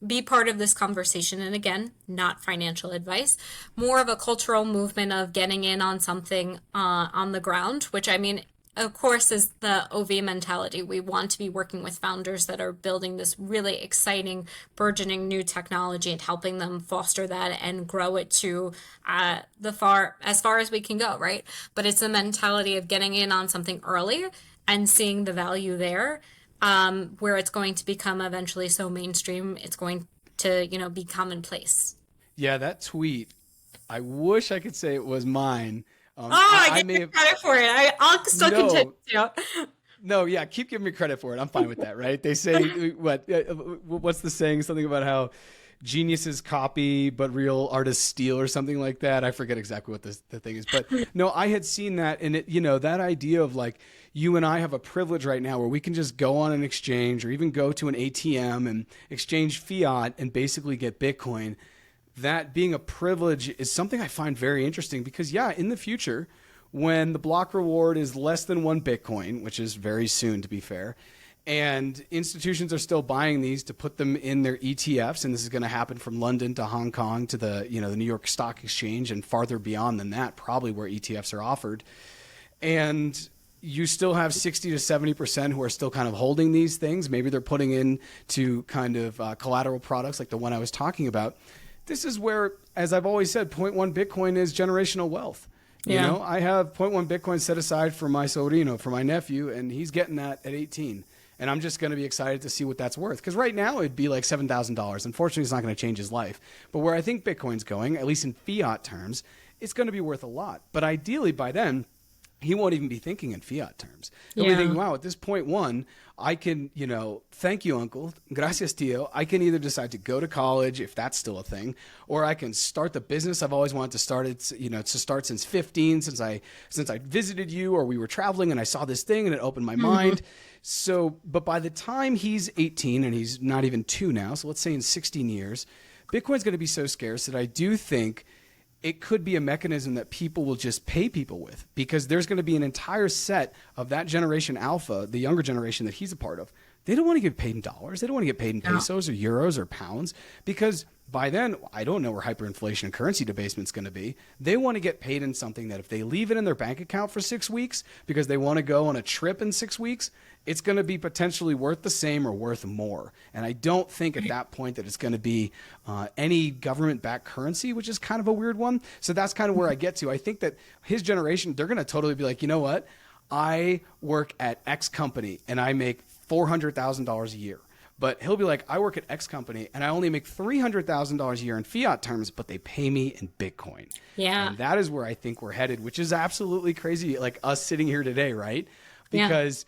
be part of this conversation. And again, not financial advice, more of a cultural movement of getting in on something on the ground, which, I mean, of course, is the OV mentality. We want to be working with founders that are building this really exciting, burgeoning new technology and helping them foster that and grow it to as far as we can go, right? But it's the mentality of getting in on something early and seeing the value there, where it's going to become eventually so mainstream, it's going to, be commonplace. Yeah, that tweet, I wish I could say it was mine. I give you credit for it. I'll still continue to. No, yeah, keep giving me credit for it. I'm fine with that, right? They say, what's the saying? Something about how geniuses copy, but real artists steal, or something like that. I forget exactly what the thing is. But no, I had seen that. And that idea of like, you and I have a privilege right now where we can just go on an exchange or even go to an ATM and exchange fiat and basically get Bitcoin. that being a privilege is something I find very interesting because, yeah, in the future, when the block reward is less than 1 Bitcoin, which is very soon to be fair, and institutions are still buying these to put them in their ETFs, and this is going to happen from London to Hong Kong to the New York Stock Exchange and farther beyond than that, probably where ETFs are offered. And you still have 60 to 70% who are still kind of holding these things. Maybe they're putting in to kind of collateral products like the one I was talking about. This is where, as I've always said, 0.1 Bitcoin is generational wealth. You know, I have 0.1 Bitcoin set aside for my sobrino, for my nephew, and he's getting that at 18. And I'm just going to be excited to see what that's worth. Because right now it'd be like $7,000. Unfortunately, it's not going to change his life. But where I think Bitcoin's going, at least in fiat terms, it's going to be worth a lot. But ideally by then, he won't even be thinking in fiat terms. He'll be thinking, wow, at this 0.1, I can, thank you, uncle. Gracias, tío. I can either decide to go to college, if that's still a thing, or I can start the business I've always wanted to start. It's, to start since 15, since I visited you, or we were traveling and I saw this thing and it opened my mind. So, but by the time he's 18, and he's not even 2 now, so let's say in 16 years, Bitcoin's going to be so scarce that I do think it could be a mechanism that people will just pay people with, because there's going to be an entire set of that generation alpha, the younger generation that he's a part of. They don't want to get paid in dollars. They don't want to get paid in pesos or euros or pounds, because by then, I don't know where hyperinflation and currency debasement is going to be. They want to get paid in something that if they leave it in their bank account for 6 weeks because they want to go on a trip in 6 weeks, it's going to be potentially worth the same or worth more. And I don't think at that point that it's going to be any government-backed currency, which is kind of a weird one. So that's kind of where I get to. I think that his generation, they're going to totally be like, you know what? I work at X company and I make $400,000 a year. But he'll be like, I work at X company and I only make $300,000 a year in fiat terms, but they pay me in Bitcoin. Yeah. And that is where I think we're headed, which is absolutely crazy. Like us sitting here today, right? Because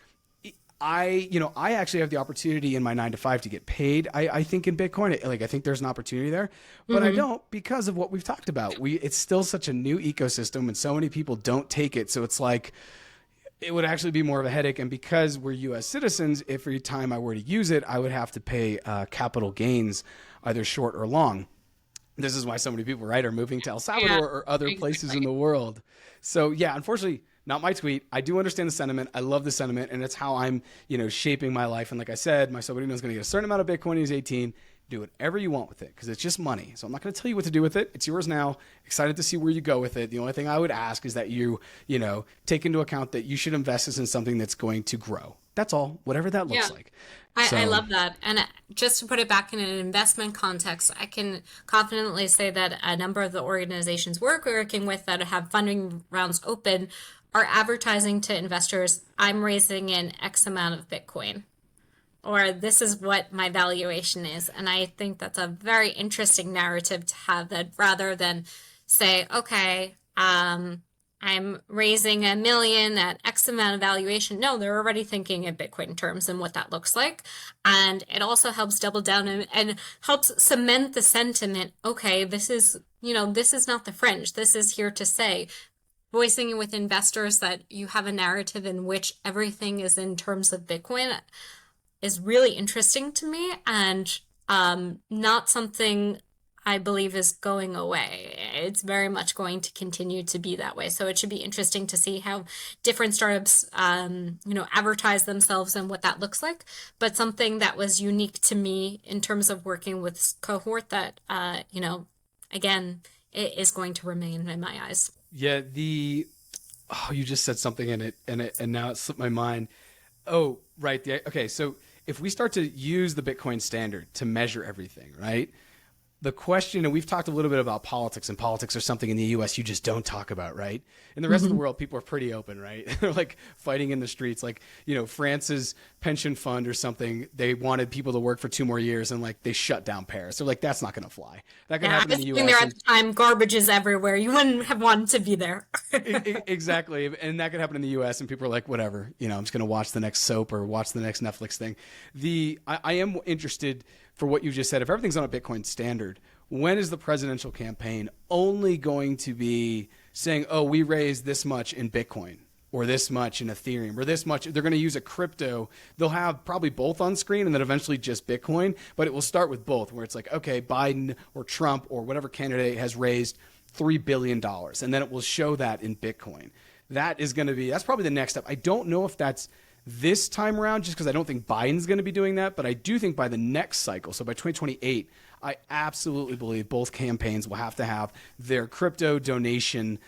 I actually have the opportunity in my 9 to 5 to get paid. I think in Bitcoin, I think there's an opportunity there, but I don't, because of what we've talked about. It's still such a new ecosystem and so many people don't take it. So it's like, it would actually be more of a headache. And because we're U.S. citizens, if every time I were to use it, I would have to pay capital gains, either short or long. This is why so many people, right, are moving to El Salvador or other places in the world. So yeah, unfortunately, not my tweet. I do understand the sentiment. I love the sentiment, and it's how I'm, shaping my life. And like I said, my sobrino is going to get a certain amount of Bitcoin when he's 18. Do whatever you want with it, because it's just money. So I'm not going to tell you what to do with it. It's yours now. Excited to see where you go with it. The only thing I would ask is that you take into account that you should invest this in something that's going to grow. That's all, whatever that looks like. I love that. And just to put it back in an investment context, I can confidently say that a number of the organizations we're working with that have funding rounds open are advertising to investors, I'm raising in X amount of Bitcoin, or this is what my valuation is. And I think that's a very interesting narrative to have, that rather than say, okay, I'm raising $1 million at X amount of valuation. No, they're already thinking in Bitcoin terms and what that looks like. And it also helps double down and helps cement the sentiment. Okay, this is not the fringe. This is here to say, voicing it with investors that you have a narrative in which everything is in terms of Bitcoin is really interesting to me, and not something I believe is going away. It's very much going to continue to be that way. So it should be interesting to see how different startups, advertise themselves and what that looks like. But something that was unique to me in terms of working with this cohort that, again, it is going to remain in my eyes. Yeah, you just said something in it, and now it slipped my mind. Oh, right. Okay, so if we start to use the Bitcoin standard to measure everything, right? The question, and we've talked a little bit about politics, and politics are something in the US you just don't talk about, right? In the rest of the world, people are pretty open, right? They're like fighting in the streets. Like, France's pension fund or something, they wanted people to work for 2 more years, and like they shut down Paris. They're like, that's not going to fly. That could happen in the US. There at the time, garbage is everywhere. You wouldn't have wanted to be there. Exactly. And that could happen in the US, and people are like, whatever, I'm just going to watch the next soap or watch the next Netflix thing. I am interested for what you just said. If everything's on a Bitcoin standard, when is the presidential campaign only going to be saying, oh, we raised this much in Bitcoin? or this much in Ethereum, or this much. They're going to use a crypto. They'll have probably both on screen and then eventually just Bitcoin, but it will start with both, where it's like, okay, Biden or Trump or whatever candidate has raised $3 billion, and then it will show that in Bitcoin. That's probably the next step. I don't know if that's this time around, just because I don't think Biden's going to be doing that, but I do think by the next cycle, so by 2028, I absolutely believe both campaigns will have to have their crypto donation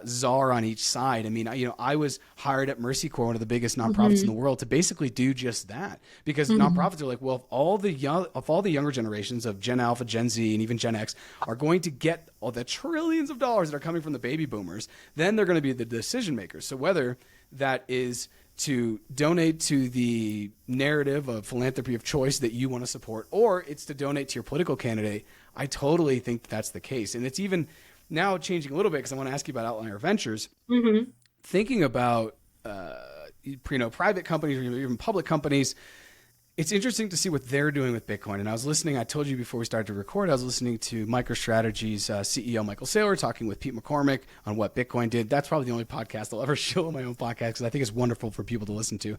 czar on each side. I mean, I was hired at Mercy Corps, one of the biggest nonprofits in the world, to basically do just that, because nonprofits are like, well, if all the younger generations of Gen Alpha, Gen Z, and even Gen X are going to get all the trillions of dollars that are coming from the baby boomers, then they're going to be the decision makers. So whether that is to donate to the narrative of philanthropy of choice that you want to support, or it's to donate to your political candidate, I totally think that's the case. And it's even now changing a little bit, because I want to ask you about Outlier Ventures. Thinking about private companies or even public companies, it's interesting to see what they're doing with Bitcoin. And I was listening, I told you before we started to record, I was listening to MicroStrategy's CEO, Michael Saylor, talking with Pete McCormick on what Bitcoin did. That's probably the only podcast I'll ever show on my own podcast, because I think it's wonderful for people to listen to.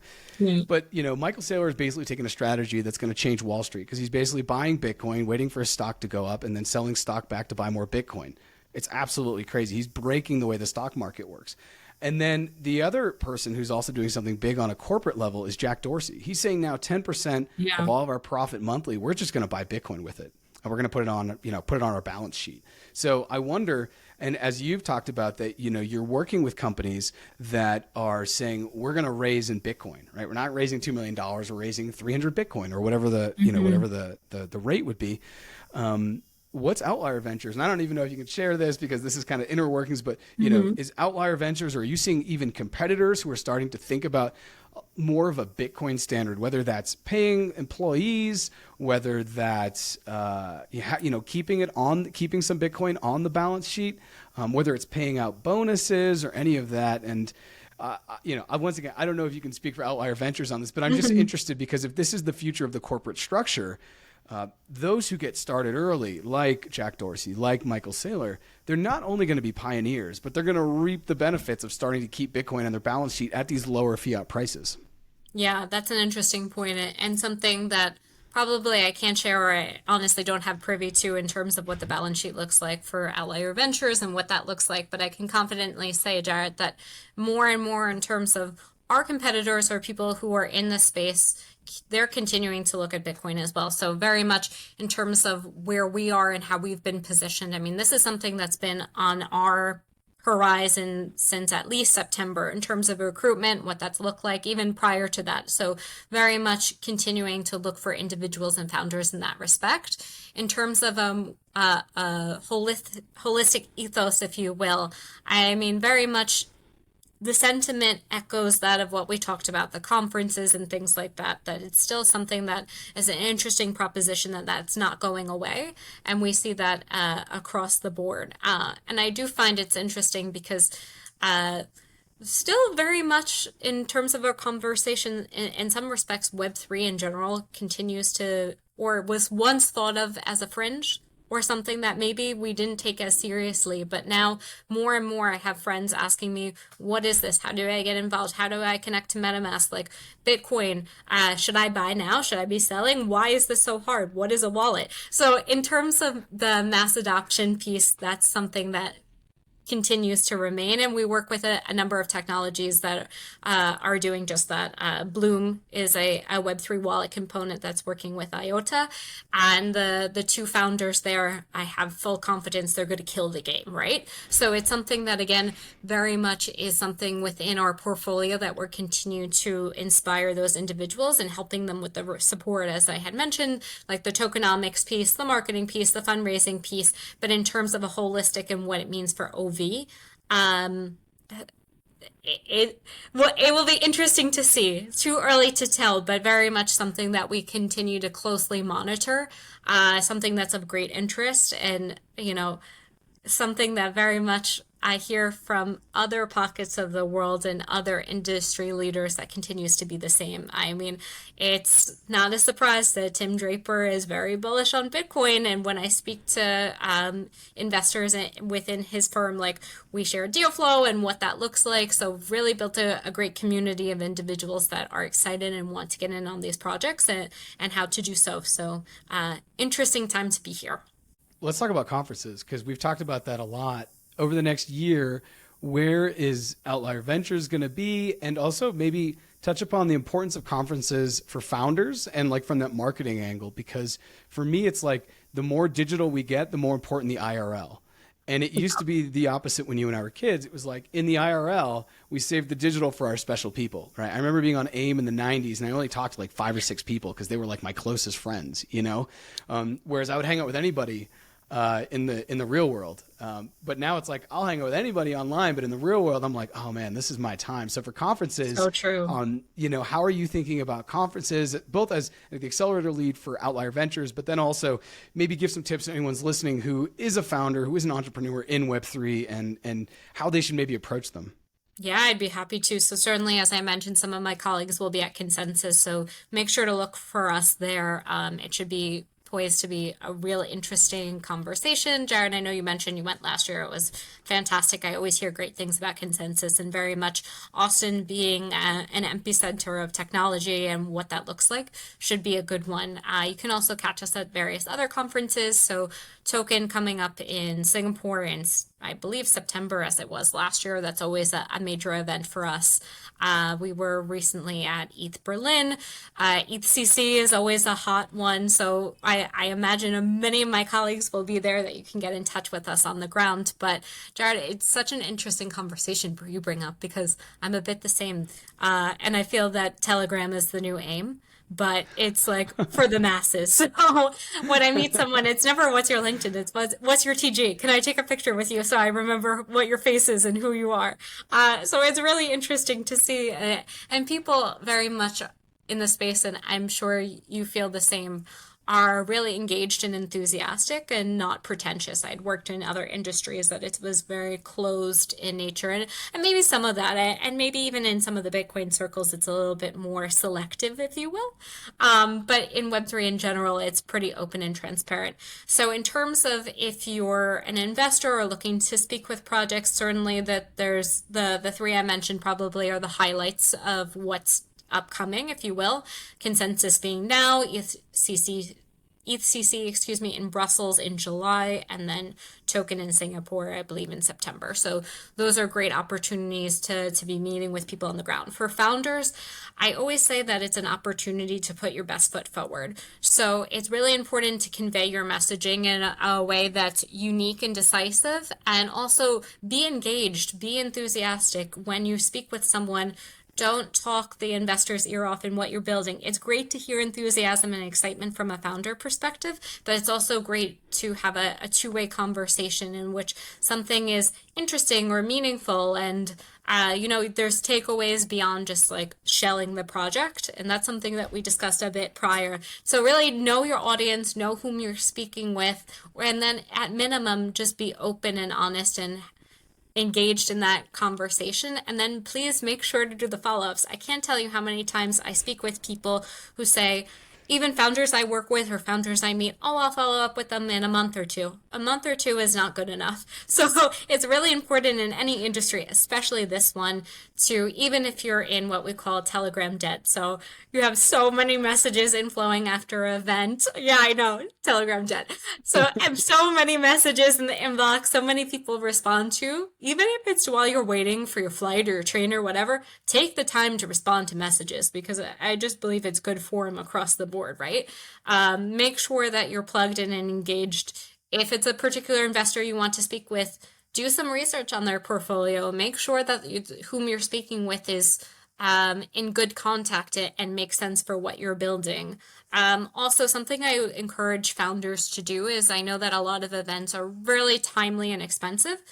But, Michael Saylor is basically taking a strategy that's going to change Wall Street, because he's basically buying Bitcoin, waiting for his stock to go up, and then selling stock back to buy more Bitcoin. It's absolutely crazy. He's breaking the way the stock market works. And then the other person who's also doing something big on a corporate level is Jack Dorsey. He's saying now 10% of all of our profit monthly, we're just going to buy Bitcoin with it. And we're going to put it on our balance sheet. So I wonder, and as you've talked about that, you're working with companies that are saying, we're going to raise in Bitcoin, right? We're not raising $2 million, we're raising 300 Bitcoin or whatever whatever the rate would be. What's Outlier Ventures? And I don't even know if you can share this, because this is kind of inner workings, but is Outlier Ventures, or are you seeing even competitors who are starting to think about more of a Bitcoin standard, whether that's paying employees, whether that's keeping some Bitcoin on the balance sheet, whether it's paying out bonuses or any of that? And once again, I don't know if you can speak for Outlier Ventures on this, but I'm just interested, because if this is the future of the corporate structure, those who get started early, like Jack Dorsey, like Michael Saylor, they're not only going to be pioneers, but they're going to reap the benefits of starting to keep Bitcoin on their balance sheet at these lower fiat prices. Yeah, that's an interesting point, and something that probably I can't share, or I honestly don't have privy to, in terms of what the balance sheet looks like for Outlier Ventures and what that looks like. But I can confidently say, Jarrett, that more and more in terms of our competitors or people who are in the space, they're continuing to look at Bitcoin as well. So very much in terms of where we are and how we've been positioned. I mean, this is something that's been on our horizon since at least September in terms of recruitment, what that's looked like, even prior to that. So very much continuing to look for individuals and founders in that respect. In terms of a holistic ethos, if you will, I mean, very much the sentiment echoes that of what we talked about, the conferences and things like that, that it's still something that is an interesting proposition, that's not going away. And we see that across the board. And I do find it's interesting because still very much in terms of our conversation, in some respects, Web3 in general continues to, or was once thought of as a fringe, or something that maybe we didn't take as seriously. But now more and more I have friends asking me, what is this? How do I get involved? How do I connect to MetaMask? Like Bitcoin, should I buy now? Should I be selling? Why is this so hard? What is a wallet? So in terms of the mass adoption piece, that's something that continues to remain, and we work with a number of technologies that are doing just that. Bloom is a Web3 wallet component that's working with IOTA, and the two founders there, I have full confidence they're going to kill the game, right? So it's something that, again, very much is something within our portfolio that we're continuing to inspire those individuals and helping them with the support, as I had mentioned, like the tokenomics piece, the marketing piece, the fundraising piece, but in terms of a holistic and what it means for OV, it will be interesting to see. It's too early to tell, but very much something that we continue to closely monitor, something that's of great interest, and something that very much I hear from other pockets of the world and other industry leaders that continues to be the same. I mean, it's not a surprise that Tim Draper is very bullish on Bitcoin. And when I speak to investors within his firm, like we share deal flow and what that looks like. So really built a great community of individuals that are excited and want to get in on these projects and how to do so. So interesting time to be here. Let's talk about conferences because we've talked about that a lot over the next year. Where is Outlier Ventures going to be? And also maybe touch upon the importance of conferences for founders and like from that marketing angle, because for me, it's like the more digital we get, the more important the IRL. And it used to be the opposite when you and I were kids. It was like in the IRL, we saved the digital for our special people, right? I remember being on AIM in the 90s and I only talked to like 5 or 6 people because they were like my closest friends, you know? Whereas I would hang out with anybody in the real world. But now it's like I'll hang out with anybody online, but in the real world, I'm like, oh man, this is my time. So for conferences, So true. How are you thinking about conferences, both as the accelerator lead for Outlier Ventures, but then also maybe give some tips to anyone's listening who is a founder, who is an entrepreneur in Web3 and how they should maybe approach them. Yeah, I'd be happy to. So certainly, as I mentioned, some of my colleagues will be at Consensus. So make sure to look for us there. It should be poised to be a real interesting conversation. Jarrett, I know you mentioned you went last year. It was fantastic. I always hear great things about Consensus and very much Austin being an epicenter of technology and what that looks like should be a good one. You can also catch us at various other conferences. So Token coming up in Singapore in, I believe, September as it was last year. That's always a major event for us. We were recently at ETH Berlin. ETHCC is always a hot one. So I imagine many of my colleagues will be there that you can get in touch with us on the ground. But Jared, it's such an interesting conversation you bring up because I'm a bit the same. And I feel that Telegram is the new AIM. But it's like for the masses. So when I meet someone, it's never what's your LinkedIn, it's what's your TG? Can I take a picture with you so I remember what your face is and who you are? So it's really interesting to see. And people very much in the space, and I'm sure you feel the same, are really engaged and enthusiastic and not pretentious. I'd worked in other industries that it was very closed in nature, and maybe some of that, and maybe even in some of the Bitcoin circles, it's a little bit more selective, if you will. But in Web3 in general, it's pretty open and transparent. So in terms of if you're an investor or looking to speak with projects, certainly that there's the 3 I mentioned probably are the highlights of what's upcoming, if you will. Consensus being now, ETHCC, in Brussels in July, and then Token in Singapore, I believe, in September. So those are great opportunities to be meeting with people on the ground. For founders, I always say that it's an opportunity to put your best foot forward. So it's really important to convey your messaging in a way that's unique and decisive, and also be engaged, be enthusiastic when you speak with someone. Don't talk the investor's ear off in what you're building. It's great to hear enthusiasm and excitement from a founder perspective, but it's also great to have a two-way conversation in which something is interesting or meaningful, and there's takeaways beyond just like shelling the project, and that's something that we discussed a bit prior. So really know your audience, know whom you're speaking with, and then at minimum just be open and honest and engaged in that conversation, and then please make sure to do the follow-ups. I can't tell you how many times I speak with people who say, even founders I work with or founders I meet, oh, I'll follow up with them in a month or two. A month or two is not good enough. So it's really important in any industry, especially this one, to, even if you're in what we call Telegram debt. So you have so many messages inflowing after an event. Yeah, I know, Telegram debt. So so many messages in the inbox, so many people respond to, even if it's while you're waiting for your flight or your train or whatever, take the time to respond to messages, because I just believe it's good form across the board. Right? Make sure that you're plugged in and engaged. If it's a particular investor you want to speak with, do some research on their portfolio. Make sure that whom you're speaking with is in good contact and makes sense for what you're building. Also, something I encourage founders to do is, I know that a lot of events are really timely and expensive.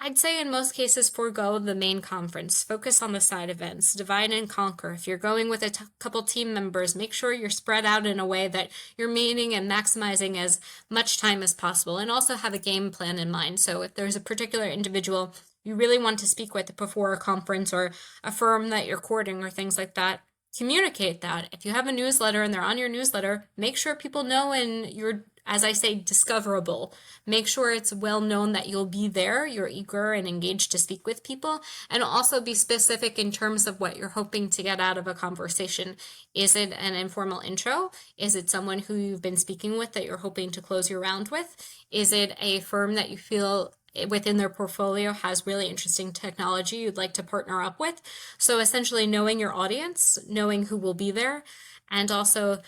I'd say in most cases, forego the main conference. Focus on the side events. Divide and conquer. If you're going with a couple team members, make sure you're spread out in a way that you're meeting and maximizing as much time as possible. And also have a game plan in mind. So if there's a particular individual you really want to speak with before a conference or a firm that you're courting or things like that, communicate that. If you have a newsletter and they're on your newsletter, make sure people know and you're, as I say, discoverable. Make sure it's well known that you'll be there, you're eager and engaged to speak with people, and also be specific in terms of what you're hoping to get out of a conversation. Is it an informal intro? Is it someone who you've been speaking with that you're hoping to close your round with? Is it a firm that you feel within their portfolio has really interesting technology you'd like to partner up with? So essentially knowing your audience, knowing who will be there, and also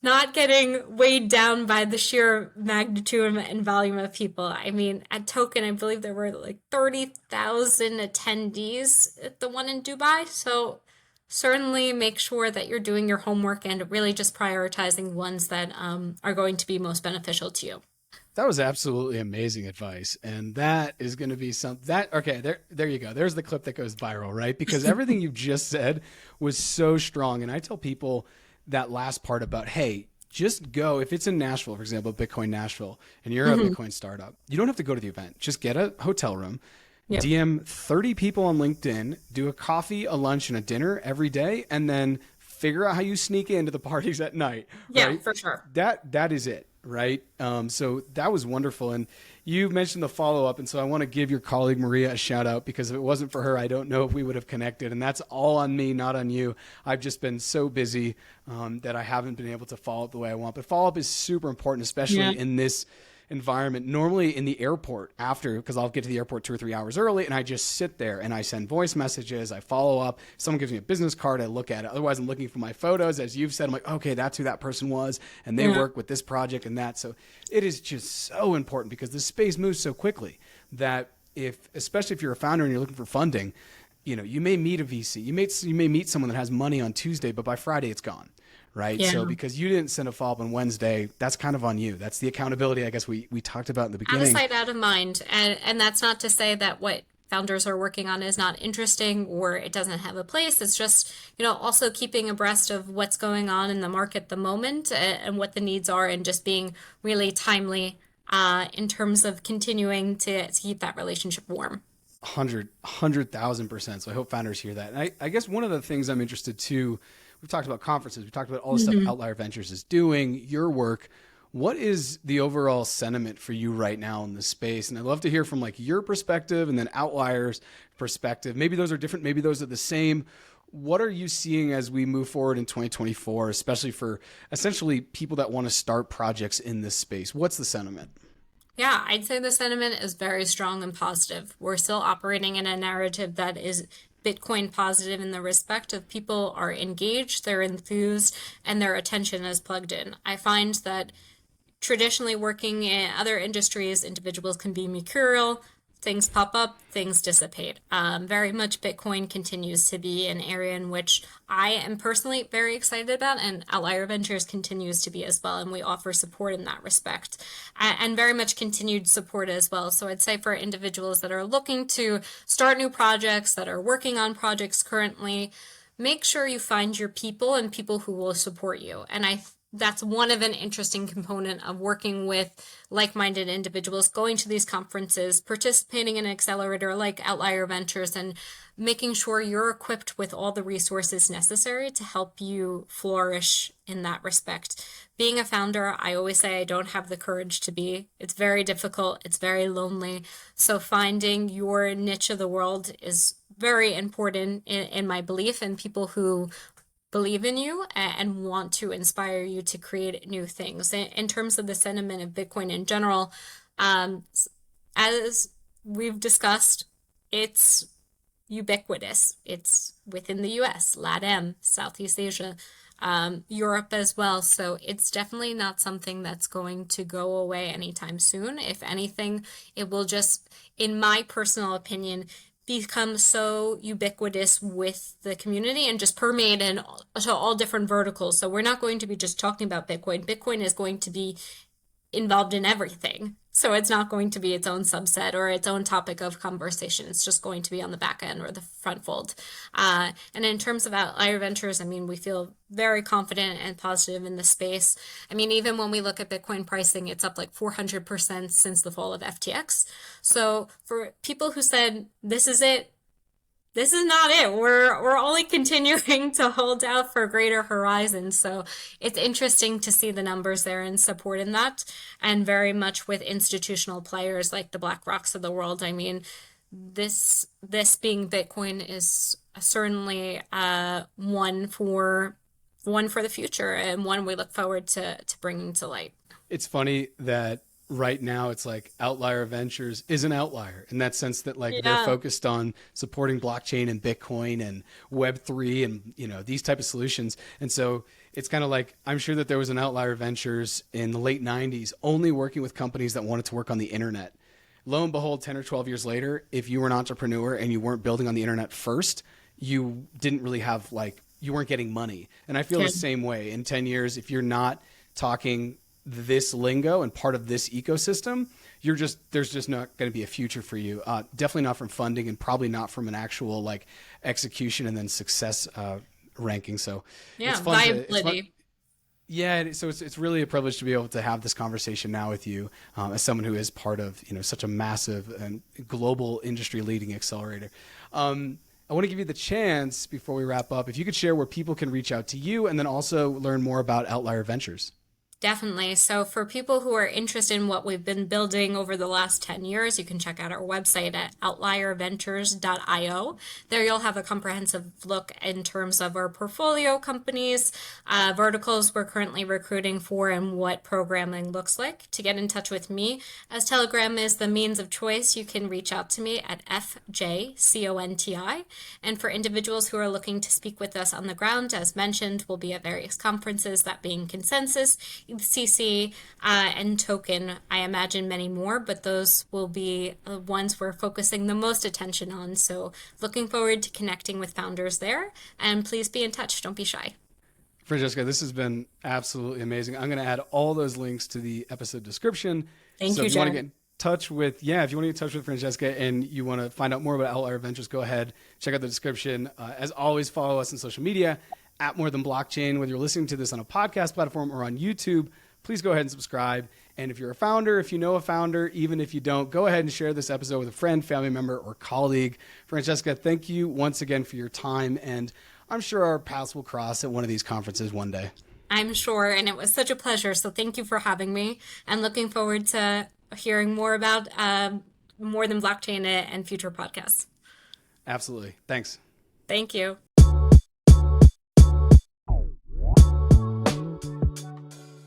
not getting weighed down by the sheer magnitude and volume of people. I mean, at Token, I believe there were like 30,000 attendees at the one in Dubai. So certainly make sure that you're doing your homework and really just prioritizing ones that are going to be most beneficial to you. That was absolutely amazing advice. And that is going to be okay, there you go. There's the clip that goes viral, right? Because everything you just said was so strong. And I tell people that last part about, hey, just go. If it's in Nashville, for example, Bitcoin Nashville, and you're a Bitcoin startup, you don't have to go to the event. Just get a hotel room, DM 30 people on LinkedIn, do a coffee, a lunch, and a dinner every day, and then figure out how you sneak into the parties at night. Yeah, right? for sure. That is it. Right. So that was wonderful. And you mentioned the follow-up. And so I want to give your colleague, Maria, a shout out, because if it wasn't for her, I don't know if we would have connected. And that's all on me, not on you. I've just been so busy that I haven't been able to follow up the way I want. But follow-up is super important, especially in this environment. Normally in the airport after, because I'll get to the airport 2 or 3 hours early, and I just sit there and I send voice messages, I follow up. Someone gives me a business card, I look at it. Otherwise, I'm looking for my photos. As you've said, I'm like, okay, that's who that person was, and they work with this project and that. So it is just so important, because the space moves so quickly that especially if you're a founder and you're looking for funding, you may meet a VC, you may meet someone that has money on Tuesday, but by Friday it's gone. Right. Yeah. So because you didn't send a follow-up on Wednesday, that's kind of on you. That's the accountability, I guess, we talked about in the beginning. Out of sight, out of mind. And that's not to say that what founders are working on is not interesting or it doesn't have a place. It's just, also keeping abreast of what's going on in the market at the moment and what the needs are, and just being really timely in terms of continuing to keep that relationship warm. 100,000%. So I hope founders hear that. And I guess one of the things I'm interested to, we've talked about conferences, we've talked about all the stuff Outlier Ventures is doing, your work. What is the overall sentiment for you right now in this space? And I'd love to hear from your perspective and then Outlier's perspective. Maybe those are different, maybe those are the same. What are you seeing as we move forward in 2024, especially for essentially people that want to start projects in this space? What's the sentiment? Yeah, I'd say the sentiment is very strong and positive. We're still operating in a narrative that is Bitcoin positive in the respect of people are engaged, they're enthused, and their attention is plugged in. I find that traditionally working in other industries, individuals can be mercurial, things pop up, things dissipate. Very much Bitcoin continues to be an area in which I am personally very excited about, and Outlier Ventures continues to be as well, and we offer support in that respect, and very much continued support as well. So I'd say for individuals that are looking to start new projects, that are working on projects currently, make sure you find your people and people who will support you. And that's one of an interesting component of working with like-minded individuals, going to these conferences, participating in an accelerator like Outlier Ventures, and making sure you're equipped with all the resources necessary to help you flourish in that respect. Being a founder, I always say I don't have the courage to be. It's very difficult. It's very lonely. So finding your niche of the world is very important in my belief, and people who believe in you and want to inspire you to create new things. In terms of the sentiment of Bitcoin in general, as we've discussed, it's ubiquitous. It's within the US, LATAM, Southeast Asia, Europe as well. So it's definitely not something that's going to go away anytime soon. If anything, it will just, in my personal opinion, become so ubiquitous with the community and just permeate into all different verticals. So we're not going to be just talking about Bitcoin. Bitcoin is going to be involved in everything. So it's not going to be its own subset or its own topic of conversation. It's just going to be on the back end or the front fold. And in terms of Outlier Ventures, I mean, we feel very confident and positive in the space. I mean, even when we look at Bitcoin pricing, it's up like 400% since the fall of FTX. So for people who said, this is it, this is not it. We're only continuing to hold out for greater horizons. So it's interesting to see the numbers there and support in that, and very much with institutional players like the BlackRocks of the world. I mean, this being Bitcoin is certainly one for the future, and one we look forward to bringing to light. It's funny that right now it's like Outlier Ventures is an outlier in that sense that like they're focused on supporting blockchain and Bitcoin and Web3 and these type of solutions. And so it's kind of like, I'm sure that there was an Outlier Ventures in the late 90s only working with companies that wanted to work on the internet. Lo and behold, 10 or 12 years later, if you were an entrepreneur and you weren't building on the internet first, you didn't really have you weren't getting money. And I feel the same way. In 10 years, if you're not talking this lingo and part of this ecosystem, there's just not going to be a future for you. Definitely not from funding, and probably not from an actual execution and then success ranking. So it's fun viability. So it's really a privilege to be able to have this conversation now with you as someone who is part of such a massive and global industry leading accelerator. I want to give you the chance before we wrap up, if you could share where people can reach out to you and then also learn more about Outlier Ventures. Definitely. So for people who are interested in what we've been building over the last 10 years, you can check out our website at outlierventures.io. There you'll have a comprehensive look in terms of our portfolio companies, verticals we're currently recruiting for, and what programming looks like. To get in touch with me, as Telegram is the means of choice, you can reach out to me at FJConti. And for individuals who are looking to speak with us on the ground, as mentioned, we'll be at various conferences, that being Consensus, CC, and Token. I imagine many more, but those will be the ones we're focusing the most attention on. So looking forward to connecting with founders there, and please be in touch. Don't be shy. Francesca, this has been absolutely amazing. I'm going to add all those links to the episode description. Thank you, if you want to Jarrett. get in touch with, Francesca and you want to find out more about Outlier Ventures, go ahead, check out the description. As always, follow us on social media at More Than Blockchain. Whether you're listening to this on a podcast platform or on YouTube, please go ahead and subscribe. And if you're a founder, if you know a founder, even if you don't, go ahead and share this episode with a friend, family member, or colleague. Francesca, thank you once again for your time. And I'm sure our paths will cross at one of these conferences one day. I'm sure, and it was such a pleasure. So thank you for having me, and looking forward to hearing more about More Than Blockchain and future podcasts. Absolutely. Thanks. Thank you.